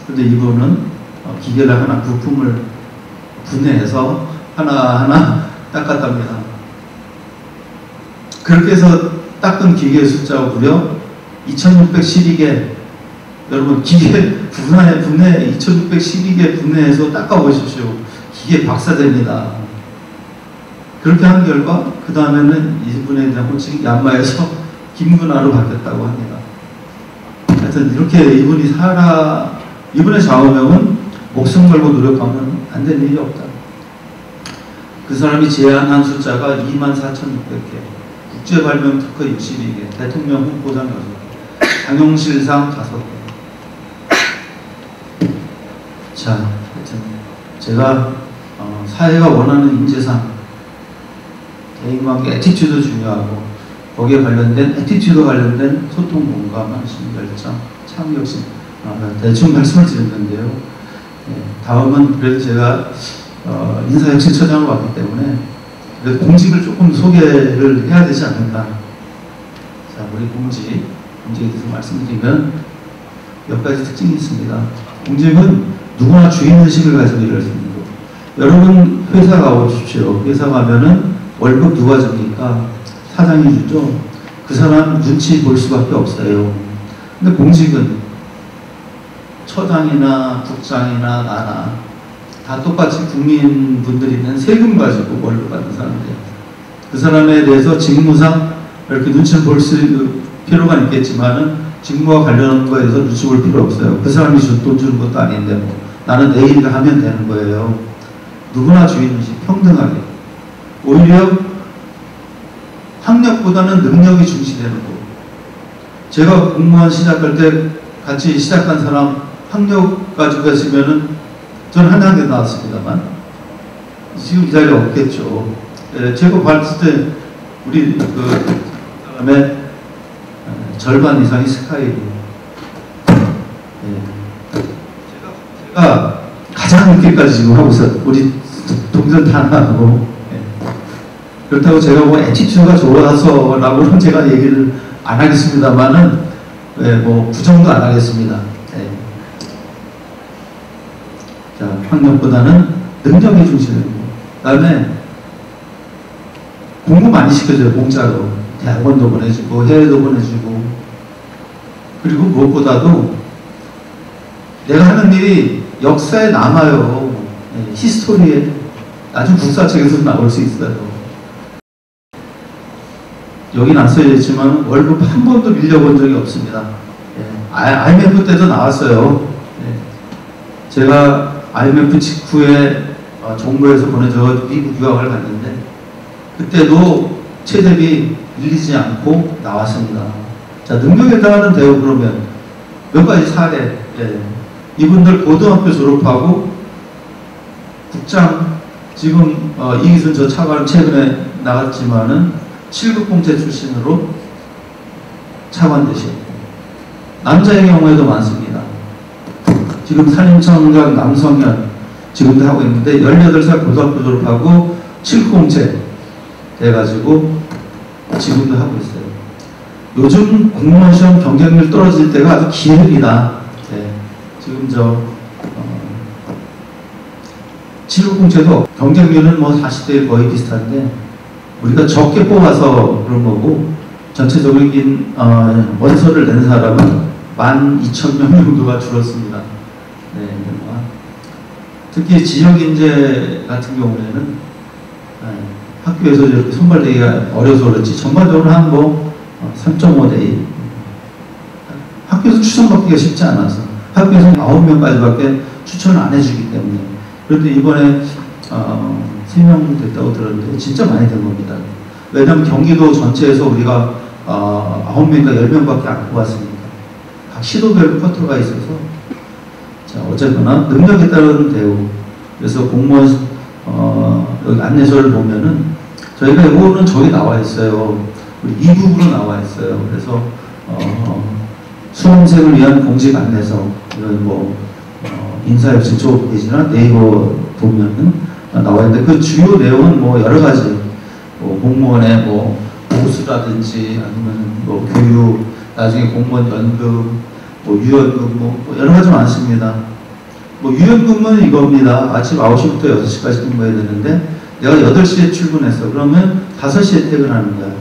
근데 이분은 기계를 하나 부품을 분해해서 하나하나 닦았답니다. 그렇게 해서 닦은 기계의 숫자가 무려 2612개. 여러분, 기계 분해 2612개 분해해서 닦아보십시오. 기계 박사됩니다. 그렇게 한 결과 그 다음에는 이분에 대한 호칭이 얀마에서 김분하로 바뀌었다고 합니다. 하여튼 이렇게 이분의 좌우명은 목숨 걸고 노력하면 안 되는 일이 없다. 그 사람이 제안한 숫자가 24,600개, 국제 발명 특허 62개, 대통령 홍보장 6개, 장용실상 5개. 자, 하여튼 제가 사회가 원하는 인재상, 대인관계 에티튜드 중요하고 거기에 관련된 에티튜드 관련된 소통, 공감, 관심, 열정, 참여심, 대충 말씀을 드렸는데요. 네, 다음은 그래도 제가 인사혁신처장으로 왔기 때문에 그래도 공직을 조금 소개를 해야 되지 않을까. 자, 우리 공직에 대해서 말씀드리면 몇 가지 특징이 있습니다. 공직은 누구나 주인의식을 가지고 일할 수 있는 거. 여러분 회사 가보십시오. 회사 가면은 월급 누가 줍니까? 사장이 주죠. 그 사람 눈치 볼 수밖에 없어요. 근데 공직은 처장이나 국장이나 나나 다 똑같이 국민분들이 낸 세금 가지고 월급 받는 사람들이에요. 그 사람에 대해서 직무상 이렇게 눈치를 볼 필요가 있겠지만은 직무와 관련한 거에 대해서 눈치 볼 필요 없어요. 그 사람이 돈 주는 것도 아닌데 뭐 나는 내 일을 하면 되는 거예요. 누구나 주인의식 평등하게. 오히려 학력보다는 능력이 중시되는 거. 제가 공무원 시작할 때 같이 시작한 사람 학력 가지고 했으면은 저는 한양대 나왔습니다만 지금 이 자리에 없겠죠. 예, 제가 봤을 때 우리 그 다음에 절반 이상이 스카이로. 예. 제가 가장 늦게까지 지금 하고 있어요. 우리 동전 다 나가고. 그렇다고 제가 뭐 에티튜드가 좋아서라고는 제가 얘기를 안 하겠습니다만은 뭐 부정도 안 하겠습니다. 네. 자, 학력보다는 능력이 중심이고, 그다음에 공부 많이 시켜줘요. 공짜로 대학원도 보내주고 해외도 보내주고. 그리고 무엇보다도 내가 하는 일이 역사에 남아요. 네, 히스토리에 나중 국사책에서 나올 수 있어요. 여긴 안 써있지만 월급 한 번도 밀려본 적이 없습니다. 예. IMF 때도 나왔어요. 예. 제가 IMF 직후에 정부에서 보내줘 미국 유학을 갔는데 그때도 체대비 밀리지 않고 나왔습니다. 자, 능력에 따른 대우 그러면 몇 가지 사례. 예. 이분들 고등학교 졸업하고 국장 지금 이기순 저 차관 최근에 나갔지만은 7급 공채 출신으로 차관되셨고, 남자의 경우에도 많습니다. 지금 산림청장 남성현 지금도 하고 있는데 18살 고등학교 졸업하고 7급 공채 돼가지고 지금도 하고 있어요. 요즘 공무원 시험 경쟁률 떨어질 때가 아주 기회입니다. 네. 지금 7급 공채도 경쟁률은 뭐 40대 거의 비슷한데 우리가 적게 뽑아서 그런 거고, 전체적인 원서를 낸 사람은 12,000명 정도가 줄었습니다. 네, 특히 지역인재 같은 경우에는 학교에서 이렇게 선발되기가 어려서 그렇지 전반적으로 한 3.5대 1. 학교에서 추천받기가 쉽지 않아서 학교에서 9명까지밖에 추천을 안 해주기 때문에. 그런데 이번에 3명 됐다고 들었는데 진짜 많이 된 겁니다. 왜냐하면 경기도 전체에서 우리가 9명인가 10명밖에 안 뽑았으니까 각 시도별 쿼터가 있어서. 자, 어쨌거나 능력에 따른 대우. 그래서 공무원 여기 안내서를 보면은 저희가 이거는 저기 나와 있어요. 우리 2국으로 나와 있어요. 그래서 수험생을 위한 공직 안내서 이런 인사혁신 쪽 페이지나 네이버 보면은 나와 있는데 그 주요 내용은 여러 가지 공무원의 보수라든지 아니면 교육, 나중에 공무원 연금, 유연금 여러 가지 많습니다. 뭐 유연근무는 이겁니다. 아침 9시부터 6시까지 근무해야 되는데 내가 8시에 출근했어. 그러면 5시에 퇴근하는 거야.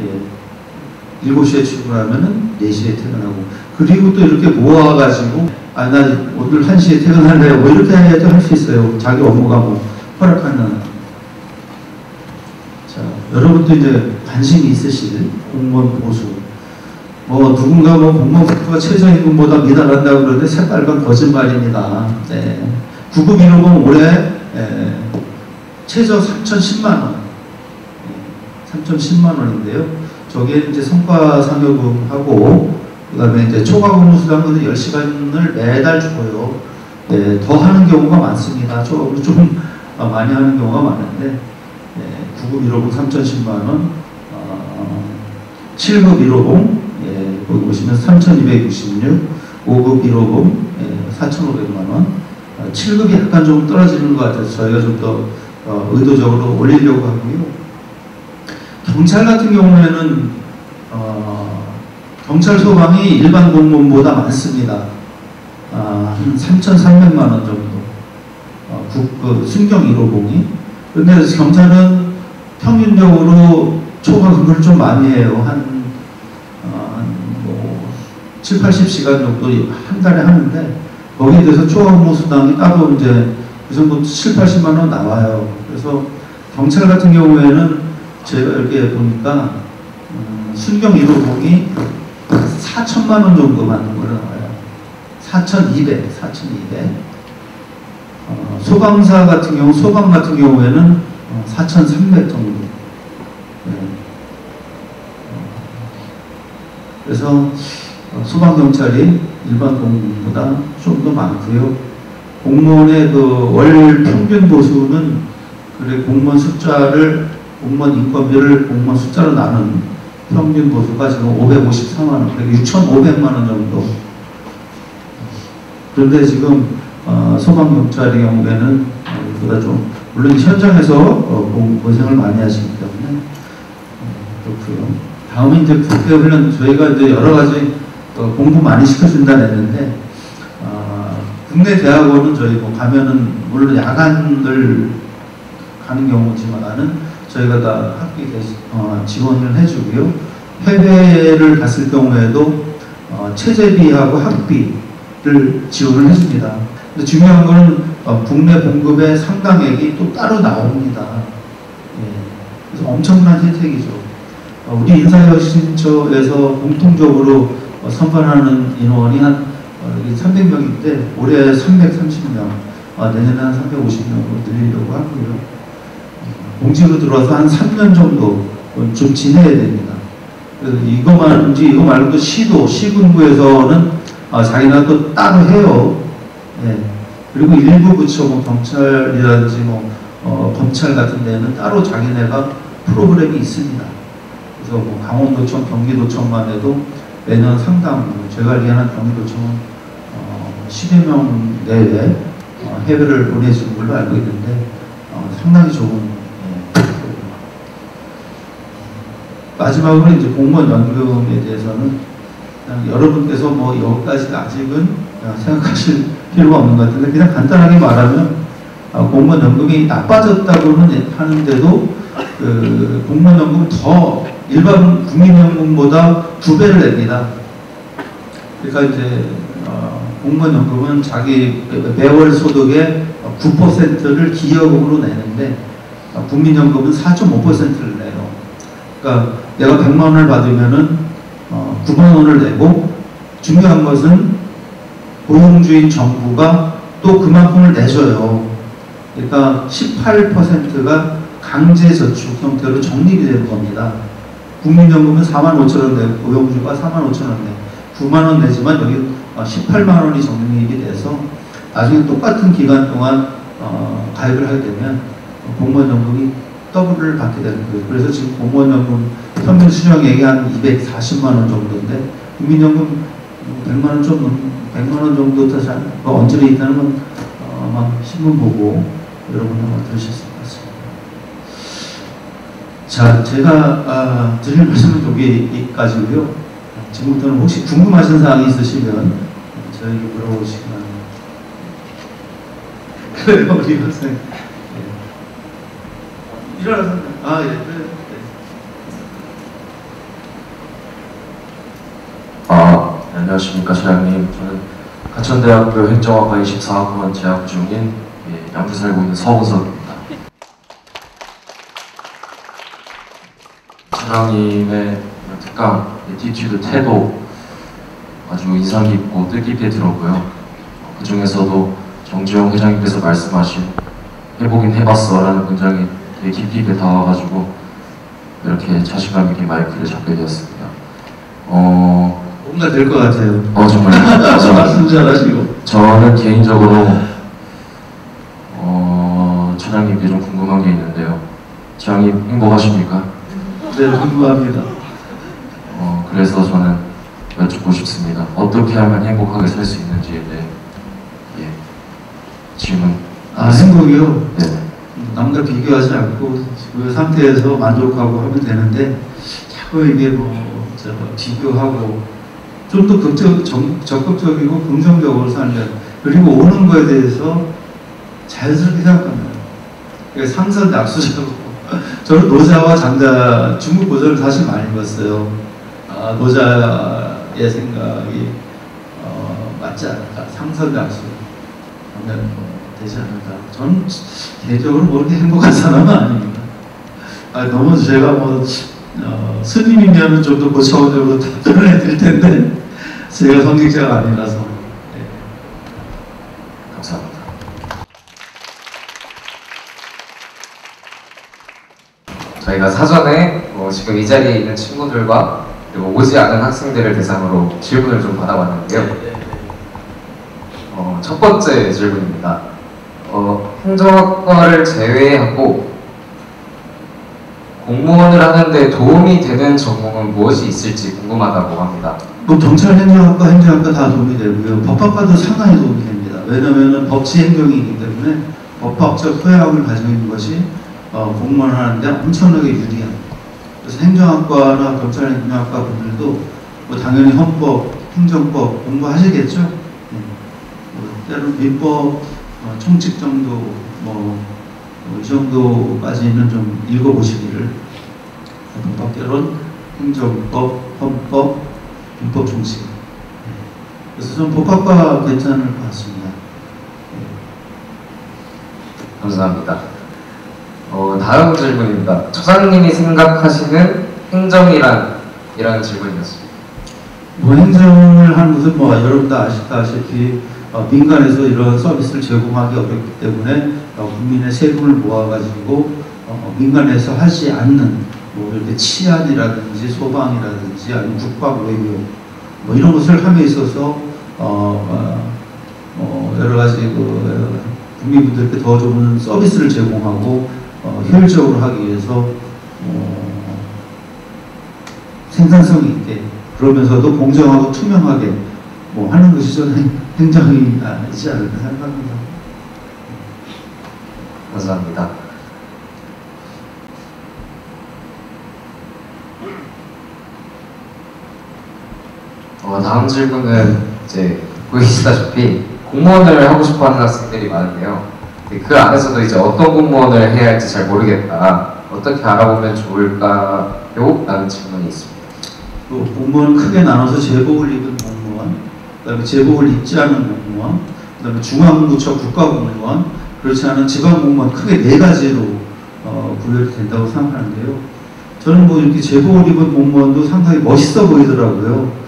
예. 7시에 출근하면은 4시에 퇴근하고, 그리고 또 이렇게 모아가지고 나 오늘 1시에 퇴근할래요. 뭐 이렇게 해도 할 수 있어요. 자기 업무가 뭐 허락하는. 자, 여러분도 이제 관심이 있으실 공무원 보수. 뭐 누군가 뭐 공무원 복부가 최저임금보다 미달한다고 그러는데 새빨간 거짓말입니다. 네. 9급 1호봉 올해 최저 3,010만원. 3,010만 원인데요. 저게 이제 성과상여금하고, 그 다음에 이제 초과근무 수당은 10시간을 매달 주고요. 네, 더 하는 경우가 많습니다. 좀 많이 하는 경우가 많은데, 9급 1호봉 3,010만 원, 7급 1호봉, 거기 보시면 3,266, 5급 1호봉, 4,500만 원, 7급이 약간 좀 떨어지는 것 같아서 저희가 좀 더 의도적으로 올리려고 하고요. 경찰 같은 경우에는 경찰 소방이 일반 공무원보다 많습니다. 한 3,300만 원 정도. 순경 1호봉이. 그런데 경찰은 평균적으로 초과근무를 좀 많이 해요. 한 7, 80시간 정도 한 달에 하는데, 거기에 대해서 초과근무 수당이 따로 이제 그 정도 7, 80만 원 나와요. 그래서 경찰 같은 경우에는 제가 이렇게 보니까 순경 1호봉이 4천만 원 정도 받는 걸로 나와요. 4,200. 소방사 같은 경우, 소방 같은 경우에는 4,300 정도. 네. 그래서 소방경찰이 일반 공무원보다 좀 더 많고요. 공무원의 그 월 평균 보수는 그래 공무원 숫자를, 공무원 인건비를 공무원 숫자로 나눈 평균 보수가 지금 554만 원, 6,500만 원 정도. 그런데 지금 소방경찰의 경우에는 보다 좀, 물론 현장에서 고생을 많이 하시기 때문에 그렇고요. 다음은 이제 국회훈련, 저희가 이제 여러 가지 공부 많이 시켜준다 했는데, 국내 대학원은 저희 뭐 가면은 물론 야간을 가는 경우지만은 저희가 다 학비 지원을 해주고요. 해외를 갔을 경우에도 체제비하고 학비를 지원을 해줍니다. 근데 중요한 거는 국내 봉급의 상당액이 또 따로 나옵니다. 예. 그래서 엄청난 혜택이죠. 우리 인사혁신처에서 공통적으로 선발하는 인원이 한 300명인데 올해 330명, 내년에 한 350명으로 늘리려고 하고요. 공직으로 들어와서 한 3년 정도 좀 지내야 됩니다. 그래서 이거 말고도 시군구에서는 자기가 또 따로 해요. 네. 그리고 일부 부처, 뭐 경찰이라든지 검찰 같은 데는 따로 자기네가 프로그램이 있습니다. 그래서 뭐 강원도청, 경기도청만 해도 매년 상당, 제가 알기에는 경기도청은 10여 명 내외 해외를 보내주는 걸로 알고 있는데 상당히 좋은. 마지막으로 이제 공무원 연금에 대해서는 여러분께서 뭐 여기까지 아직은 생각하실 필요가 없는 것 같은데, 그냥 간단하게 말하면 공무원 연금이 나빠졌다고는 하는데도 공무원 연금은 더 일반 국민연금보다 2배를 냅니다. 그러니까 이제 공무원 연금은 자기 매월 소득의 9%를 기여금으로 내는데 국민연금은 4.5%를 내요. 그러니까 내가 100만 원을 받으면은 9만 원을 내고, 중요한 것은 고용주인 정부가 또 그만큼을 내줘요. 그러니까 18%가 강제저축 형태로 적립이 되는 겁니다. 국민연금은 4만 5천 원 내고 고용주가 4만 5천 원 내고 9만 원 내지만 여기 18만 원이 적립이 돼서 나중에 똑같은 기간 동안 가입을 하게 되면 공무원연금이 더블을 받게 되는 거예요. 그래서 지금 공무원연금 평균 수령액이 한 240만 원 정도인데, 국민연금 100만 원 좀 100만 원 정도 더 잘 언저리 있다는 건 아마 신문 보고 여러분 아마 들으셨을 것 같습니다. 자, 제가 드릴 말씀은 여기까지고요. 지금부터는 혹시 궁금하신 사항이 있으시면 저에게 물어보시기 바랍니다. 그래요, 우리 학생. 예. 일어나서, 아, 예, 그래. 안녕하십니까, 차장님. 저는 가천대학교 행정학과 24학번 재학 중인 양주 살고 있는 서은석입니다. 차장님의 특강, 에티튜드, 태도 아주 인상 깊고 뜻깊게 들었고요. 그 중에서도 정지용 회장님께서 말씀하신 해보긴 해봤어 라는 문장이 되게 깊이 있게 다와가지고 이렇게 자신감 있게 마이크를 잡게 되었습니다. 뭔가 될 것 같아요. 정말 말씀 잘하시고. 저는 개인적으로 차장님께 좀 궁금한 게 있는데요. 차장님 행복하십니까? 네, 궁금합니다. 그래서 저는 여쭙고 싶습니다. 어떻게 하면 행복하게 살 수 있는지에 대해 질문. 행복이요? 네. 남과 비교하지 않고 그 상태에서 만족하고 하면 되는데 자꾸 이게 비교하고 좀 더 적극적이고 긍정적으로 살면, 그리고 오는 거에 대해서 자연스럽게 생각합니다. 그러니까 상선낙수자고 저는 노자와 장자 중국 고전을 사실 많이 읽었어요. 노자의 생각이 맞지 않을까, 상선낙수 하면 되지 않을까. 저는 개인적으로 뭐 이렇게 행복한 사람은 아닙니다. 너무 제가 스님이면 좀 더 고차원적으로 답변을 해드릴 텐데 제가 성직자가 아니라서. 네. 감사합니다. 저희가 사전에 지금 이 자리에 있는 친구들과 그리고 오지 않은 학생들을 대상으로 질문을 좀 받아봤는데요. 첫 번째 질문입니다. 행정학과를 제외하고 공무원을 하는데 도움이 되는 전공은 무엇이 있을지 궁금하다고 합니다. 경찰 행정학과 다 도움이 되고요. 법학과도 상당히 도움이 됩니다. 왜냐하면 법치 행정이기 때문에 법학적 소양을 가지고 있는 것이 공무원을 하는데 엄청나게 유리합니다. 그래서 행정학과나 경찰 행정학과 분들도 당연히 헌법, 행정법 공부하시겠죠. 때로는 민법, 총칙 정도 이 정도까지는 좀 읽어보시기를. 법학개론, 행정법, 헌법, 민법 총칙. 그래서 좀 법학과 괜찮을 것 같습니다. 감사합니다. 다음 질문입니다. 처장님이 생각하시는 행정이란 질문이었습니다. 행정을 하는 것은 여러분 다 아시다시피 민간에서 이런 서비스를 제공하기 어렵기 때문에 국민의 세금을 모아가지고 민간에서 하지 않는 이렇게 치안이라든지 소방이라든지 아니면 국방 외교 이런 것을 함에 있어서 여러 가지 국민분들께 더 좋은 서비스를 제공하고 효율적으로 하기 위해서 생산성 있게, 그러면서도 공정하고 투명하게 하는 것이 저는 행정이 있지 않을까 생각합니다. 감사합니다. 다음 질문은 이제 보이시다시피 공무원을 하고 싶어하는 학생들이 많은데요. 그 안에서도 이제 어떤 공무원을 해야 할지 잘 모르겠다. 어떻게 알아보면 좋을까요? 라는 질문이 있습니다. 공무원 크게 나눠서 제복을 입은 공무원, 그다음에 제복을 입지 않은 공무원, 그다음에 중앙부처 국가공무원, 그렇지 않은 지방공무원, 크게 네 가지로 분류가 된다고 생각하는데요. 저는 이렇게 제복을 입은 공무원도 상당히 멋있어 보이더라고요.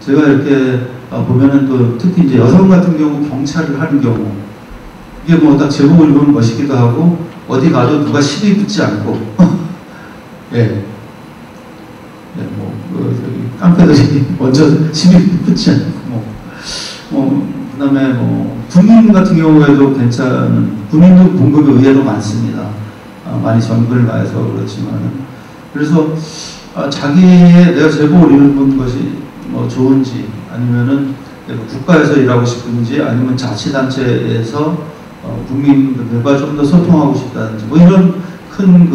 제가 이렇게 보면은 또 특히 이제 여성 같은 경우 경찰을 하는 경우 이게 딱 제복을 입으면 멋있기도 하고 어디 가도 누가 시비 붙지 않고 예. 깡패들이 먼저 시비 붙지 않고 그다음에 군인 같은 경우에도 괜찮은, 군인도 봉급이 의외로 많습니다. 많이 전근을 가해서 그렇지만은, 그래서 자기의 내가 제복을 입은 것이 좋은지, 아니면은 국가에서 일하고 싶은지, 아니면 자치단체에서 국민들과 좀 더 소통하고 싶다든지 이런 큰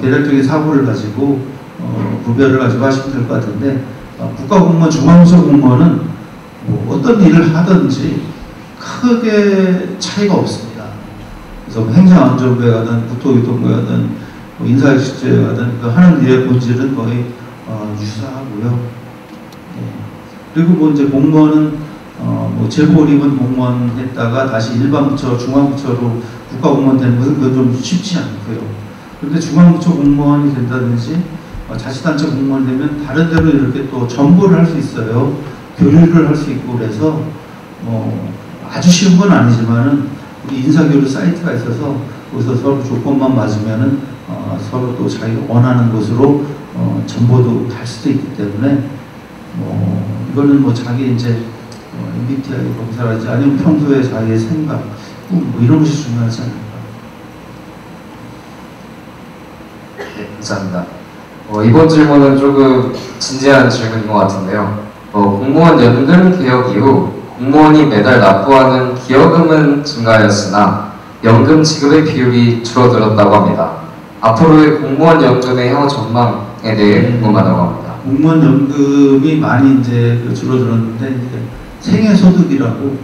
계략적인 사고를 가지고 구별을 가지고 하시면 될 것 같은데, 국가공무원, 중앙부처 공무원은 어떤 일을 하든지 크게 차이가 없습니다. 그래서 뭐 행정안전부에 가든 국토교통부에 가든 뭐 인사혁신처에 가든 그 하는 일의 본질은 거의 유사하고요. 예. 그리고 뭐 이제 공무원은 뭐 제보를 입은 공무원 했다가 다시 일반부처, 중앙부처로 국가공무원 되는 것은 그건 좀 쉽지 않고요. 그런데 중앙부처 공무원이 된다든지 자치단체 공무원이 되면 다른 데로 이렇게 또 정보를 할 수 있어요. 교류를 할 수 있고 그래서 뭐 아주 쉬운 건 아니지만은 우리 인사교류 사이트가 있어서 거기서 서로 조건만 맞으면은 서로 또 자기가 원하는 곳으로 정보도 갈 수도 있기 때문에 뭐 이거는 뭐 자기 이제 MBTI 검사라든지 아니면 평소에 자기의 생각, 꿈 뭐 이런 것이 중요하지 않을까. 네, 감사합니다. 이번 질문은 조금 진지한 질문인 것 같은데요. 공무원 연금 개혁 이후 공무원이 매달 납부하는 기여금은 증가하였으나 연금 지급의 비율이 줄어들었다고 합니다. 앞으로의 공무원 연금의 향후 전망에 대해 궁금하다고 합니다. 공무원 연금이 많이 이제 줄어들었는데 이제 생애소득이라고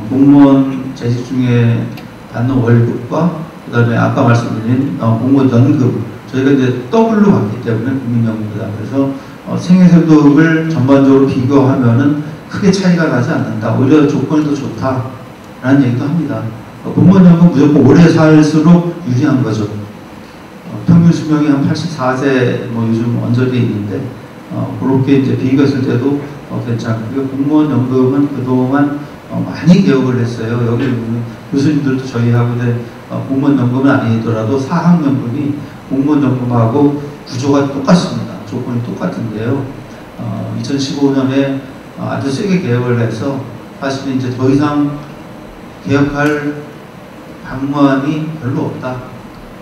공무원 재직 중에 받는 월급과 그다음에 아까 말씀드린 공무원 연금 저희가 이제 더블로 받기 때문에 국민연금이다. 그래서 생애소득을 전반적으로 비교하면은 크게 차이가 나지 않는다. 오히려 조건이 더 좋다라는 얘기도 합니다. 공무원연금 무조건 오래 살수록 유리한 거죠. 평균 수명이 한 84세 뭐 요즘 언저리에 있는데 그렇게 이제 비교했을 때도 괜찮고요. 공무원 연금은 그동안 많이 개혁을 했어요. 여기 교수님들도 저희하고 공무원 연금은 아니더라도 사학연금이 공무원 연금하고 구조가 똑같습니다. 조건이 똑같은데요. 2015년에 아주 세게 개혁을 해서 사실 이제 더 이상 개혁할 방안이 별로 없다.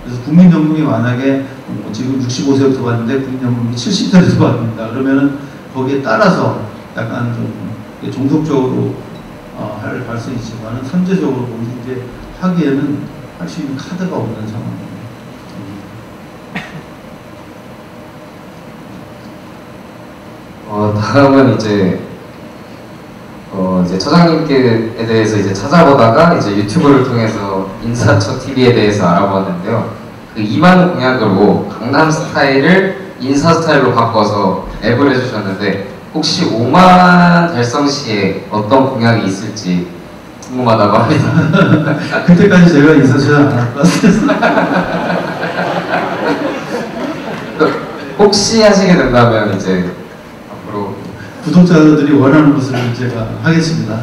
그래서 국민연금이 만약에 지금 65세부터 받는데 국민연금이 70세부터 받는다. 그러면은 거기에 따라서 약간 좀 종속적으로 할 수 있지만 선제적으로 이제 하기에는 할 수 있는 카드가 없는 상황입니다. 다음은 이제 처장님께 대해서 이제 찾아보다가 이제 유튜브를 통해서 인사처 TV에 대해서 알아보았는데요. 그 2만 공약으로 강남 스타일을 인사 스타일로 바꿔서 앱을 해주셨는데 혹시 5만 달성 시에 어떤 공약이 있을지 궁금하다고 합니다. 그때까지 제가 인사처장 안 할 것 같아서 혹시 하시게 된다면 이제 앞으로 구독자들이 원하는 것을 제가 하겠습니다.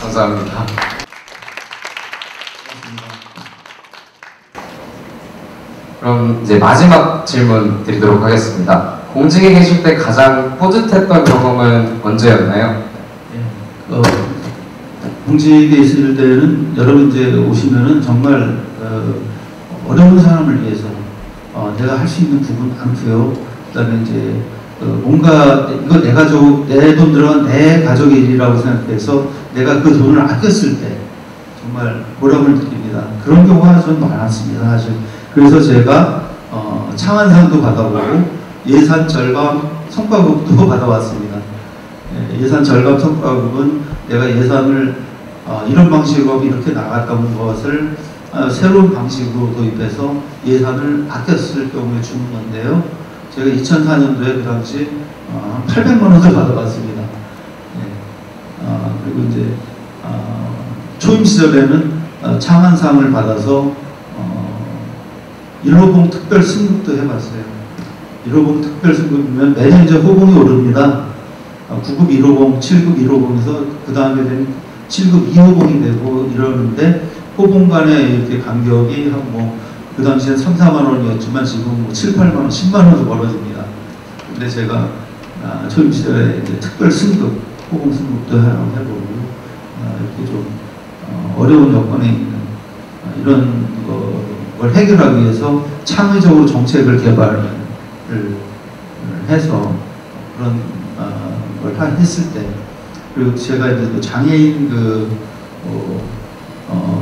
감사합니다. 그럼 이제 마지막 질문 드리도록 하겠습니다. 공직에 계실 때 가장 뿌듯했던 경험은 언제였나요? 공직에 있을 때는 여러분 이제 오시면은 정말 어려운 사람을 위해서 내가 할 수 있는 부분 많고요. 그다음에 이제 뭔가 이거 내 가족, 내 돈 들어간 내 가족의 일이라고 생각해서 내가 그 돈을 아꼈을 때 정말 보람을 느낍니다. 그런 경우가 좀 많았습니다, 사실. 그래서 제가 창안상도 받아보고 예산 절감 성과급도 받아왔습니다. 예산 절감 성과급은 내가 예산을 이런 방식으로 이렇게 나갔던 것을 새로운 방식으로 도입해서 예산을 아꼈을 경우에 주는 건데요. 제가 2004년도에 그 당시 800만 원을 받아봤습니다. 그리고 이제 초임 시절에는 창안상을 받아서 1호봉 특별 승급도 해봤어요. 1호봉 특별 승급이면 매년 이제 호봉이 오릅니다. 9급 1호봉, 7급 1호봉에서 그 다음에 되는 7급 2호봉이 되고 이러는데 호봉 간의 이렇게 간격이 한 그 당시엔 3, 4만 원이었지만 지금 7, 8만 원, 10만 원도 벌어집니다. 근데 제가 초임 시절에 이제 특별 승급, 호봉 승급도 해보고 이렇게 좀 어려운 여건에 있는 이런 걸 해결하기 위해서 창의적으로 정책을 개발을 해서 그런 걸 했을 때 그리고 제가 이제 또 장애인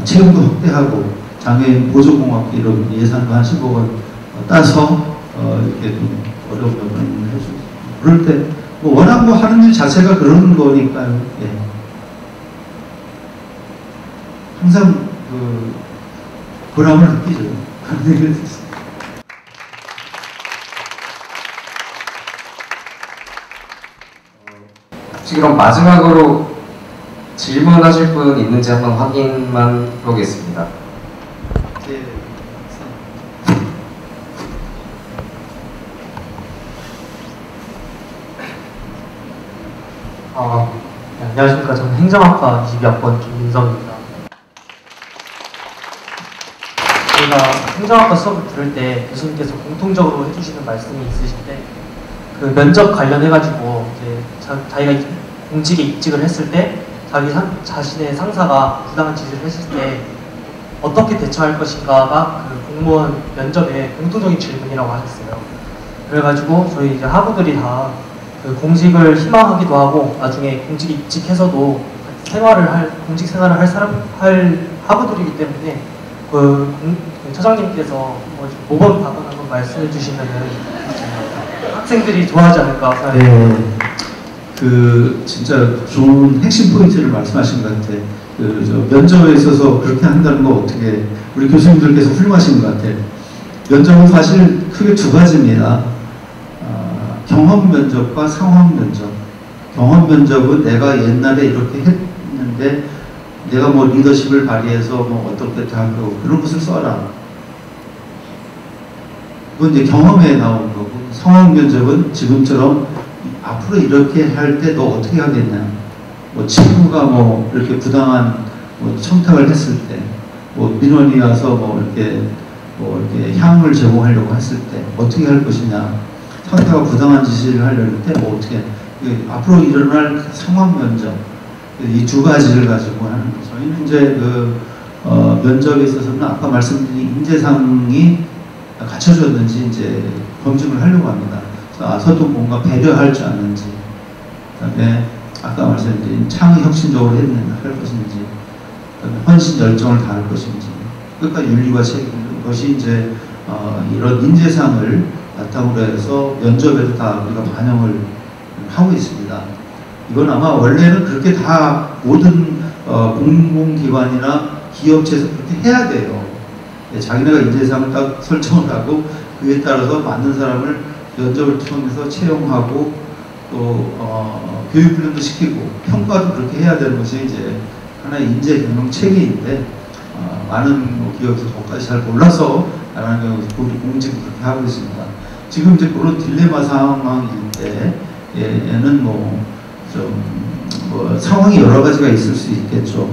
채용도 확대하고 장애인 보조공학비 이런 예산도 한 15억 원 따서 이렇게 좀 어려운 여건을 해주고 그럴 때 워낙 하는 일 자체가 그런 거니까요. 예. 항상 그 보람을 느끼죠. 혹시 그럼 마지막으로 질문하실 분 있는지 한번 확인만 해보겠습니다. 네, 안녕하십니까. 저는 행정학과 22학번 김민성입니다. 저희가 행정학과 수업을 들을 때 교수님께서 공통적으로 해주시는 말씀이 있으신데, 그 면접 관련해가지고 이제 자기가 공직에 입직을 했을 때 자신의 상사가 부당한 지시를 했을 때 어떻게 대처할 것인가가 그 공무원 면접의 공통적인 질문이라고 하셨어요. 그래가지고 저희 이제 학우들이 다 그 공직을 희망하기도 하고 나중에 공직에 입직해서도 공직 생활을 할 학우들이기 때문에 그 처장님께서 모범 답안 한번 말씀해 주시면은 학생들이 좋아하지 않을까 생각합니다. 네, 그 진짜 좋은 핵심 포인트를 말씀하신 것 같아요. 그 면접에 있어서 그렇게 한다는 거 어떻게 우리 교수님들께서 훌륭하신 것 같아요. 면접은 사실 크게 두 가지입니다. 경험 면접과 상황 면접. 경험 면접은 내가 옛날에 이렇게 했는데 내가 뭐 리더십을 발휘해서 뭐 어떻게 하고 그런 것을 써라. 그건 이제 경험에 나온 거고, 상황 면접은 지금처럼 앞으로 이렇게 할 때 너 어떻게 하겠냐. 뭐 친구가 뭐 이렇게 부당한 뭐 청탁을 했을 때, 뭐 민원이 와서 뭐 이렇게 향을 제공하려고 했을 때 어떻게 할 것이냐. 상사가 부당한 지시를 하려는 때 뭐 어떻게 앞으로 일어날 상황 면접 이 두 가지를 가지고 하는 거죠. 저희는 이제 면접에 있어서는 아까 말씀드린 인재상이 갖춰졌는지 이제 검증을 하려고 합니다. 서도 뭔가 배려할 줄 아는지, 그다음에 아까 말씀드린 창의 혁신적으로 할 것인지, 그다음에 헌신 열정을 다할 것인지, 끝까지 윤리와 책임, 이것이 이제 이런 인재상을 바탕으로 해서 면접에도 다 우리가 반영을 하고 있습니다. 이건 아마 원래는 그렇게 다 모든 공공기관이나 기업체에서 그렇게 해야 돼요. 자기네가 인재상을 딱 설정을 하고 그에 따라서 맞는 사람을 면접을 통해서 채용하고 또 교육훈련도 시키고 평가도 그렇게 해야 되는 것이 이제 하나의 인재 경영 체계인데 많은 기업에서 그것까지 잘 몰라서 나라는 경우 공직을 그렇게 하고 있습니다. 지금 이제 그런 딜레마 상황일 때에는 상황이 여러 가지가 있을 수 있겠죠.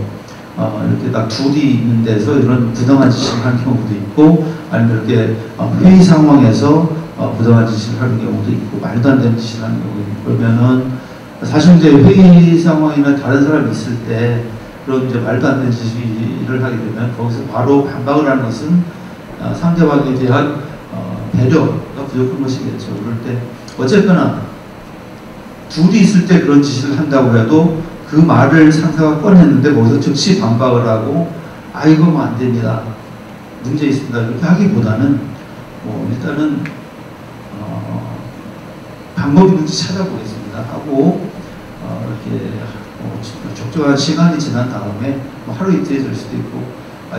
이렇게 딱 둘이 있는 데서 이런 부당한 지시를 하는 경우도 있고, 아니면 이렇게 회의 상황에서 부당한 지시를 하는 경우도 있고, 말도 안 되는 지시를 하는 경우도 있고, 그러면은 사실 이제 회의 상황이나 다른 사람이 있을 때 그런 이제 말도 안 되는 지시를 하게 되면 거기서 바로 반박을 하는 것은 상대방에 대한 배려가 부족한 것이겠죠. 그럴 때 어쨌거나 둘이 있을 때 그런 지시를 한다고 해도 그 말을 상사가 꺼냈는데 거기서 즉시 반박을 하고 이거 뭐 안 됩니다. 문제 있습니다. 이렇게 하기보다는 일단은 방법이 있는지 찾아보겠습니다 하고 이렇게 적절한 시간이 지난 다음에 하루 이틀이 될 수도 있고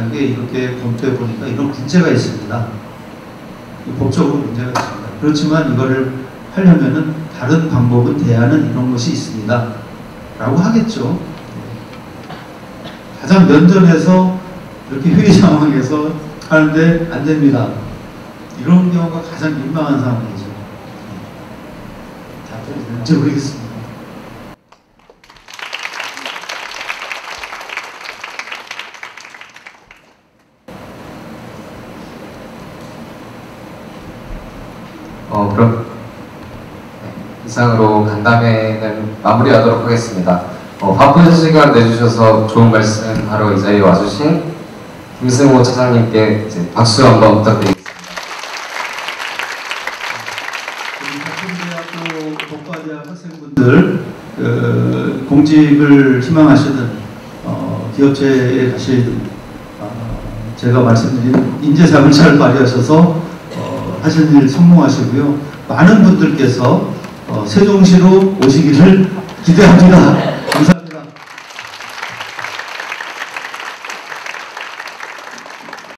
이게 이렇게 검토해 보니까 이런 문제가 있습니다. 법적으로 문제가 있습니다. 그렇지만 이거를 하려면은 다른 방법은 대안은 이런 것이 있습니다. 라고 하겠죠. 가장 면전에서 이렇게 회의 상황에서 하는데 안 됩니다. 이런 경우가 가장 민망한 상황이죠. 답변이 되는지 모르겠습니다. 그럼 이상으로 간담회는 마무리하도록 하겠습니다. 바쁜 시간 내주셔서 좋은 말씀하러 이 자리에 와주신 김승호 차장님께 이제 박수 한번 부탁드리겠습니다. 우리 법과대학 학생분들 공직을 희망하시는 기업체에 가시는 제가 말씀드린 인재상을 잘 발휘하셔서 하시는 일 성공하시고요. 많은 분들께서 세종시로 오시기를 기대합니다.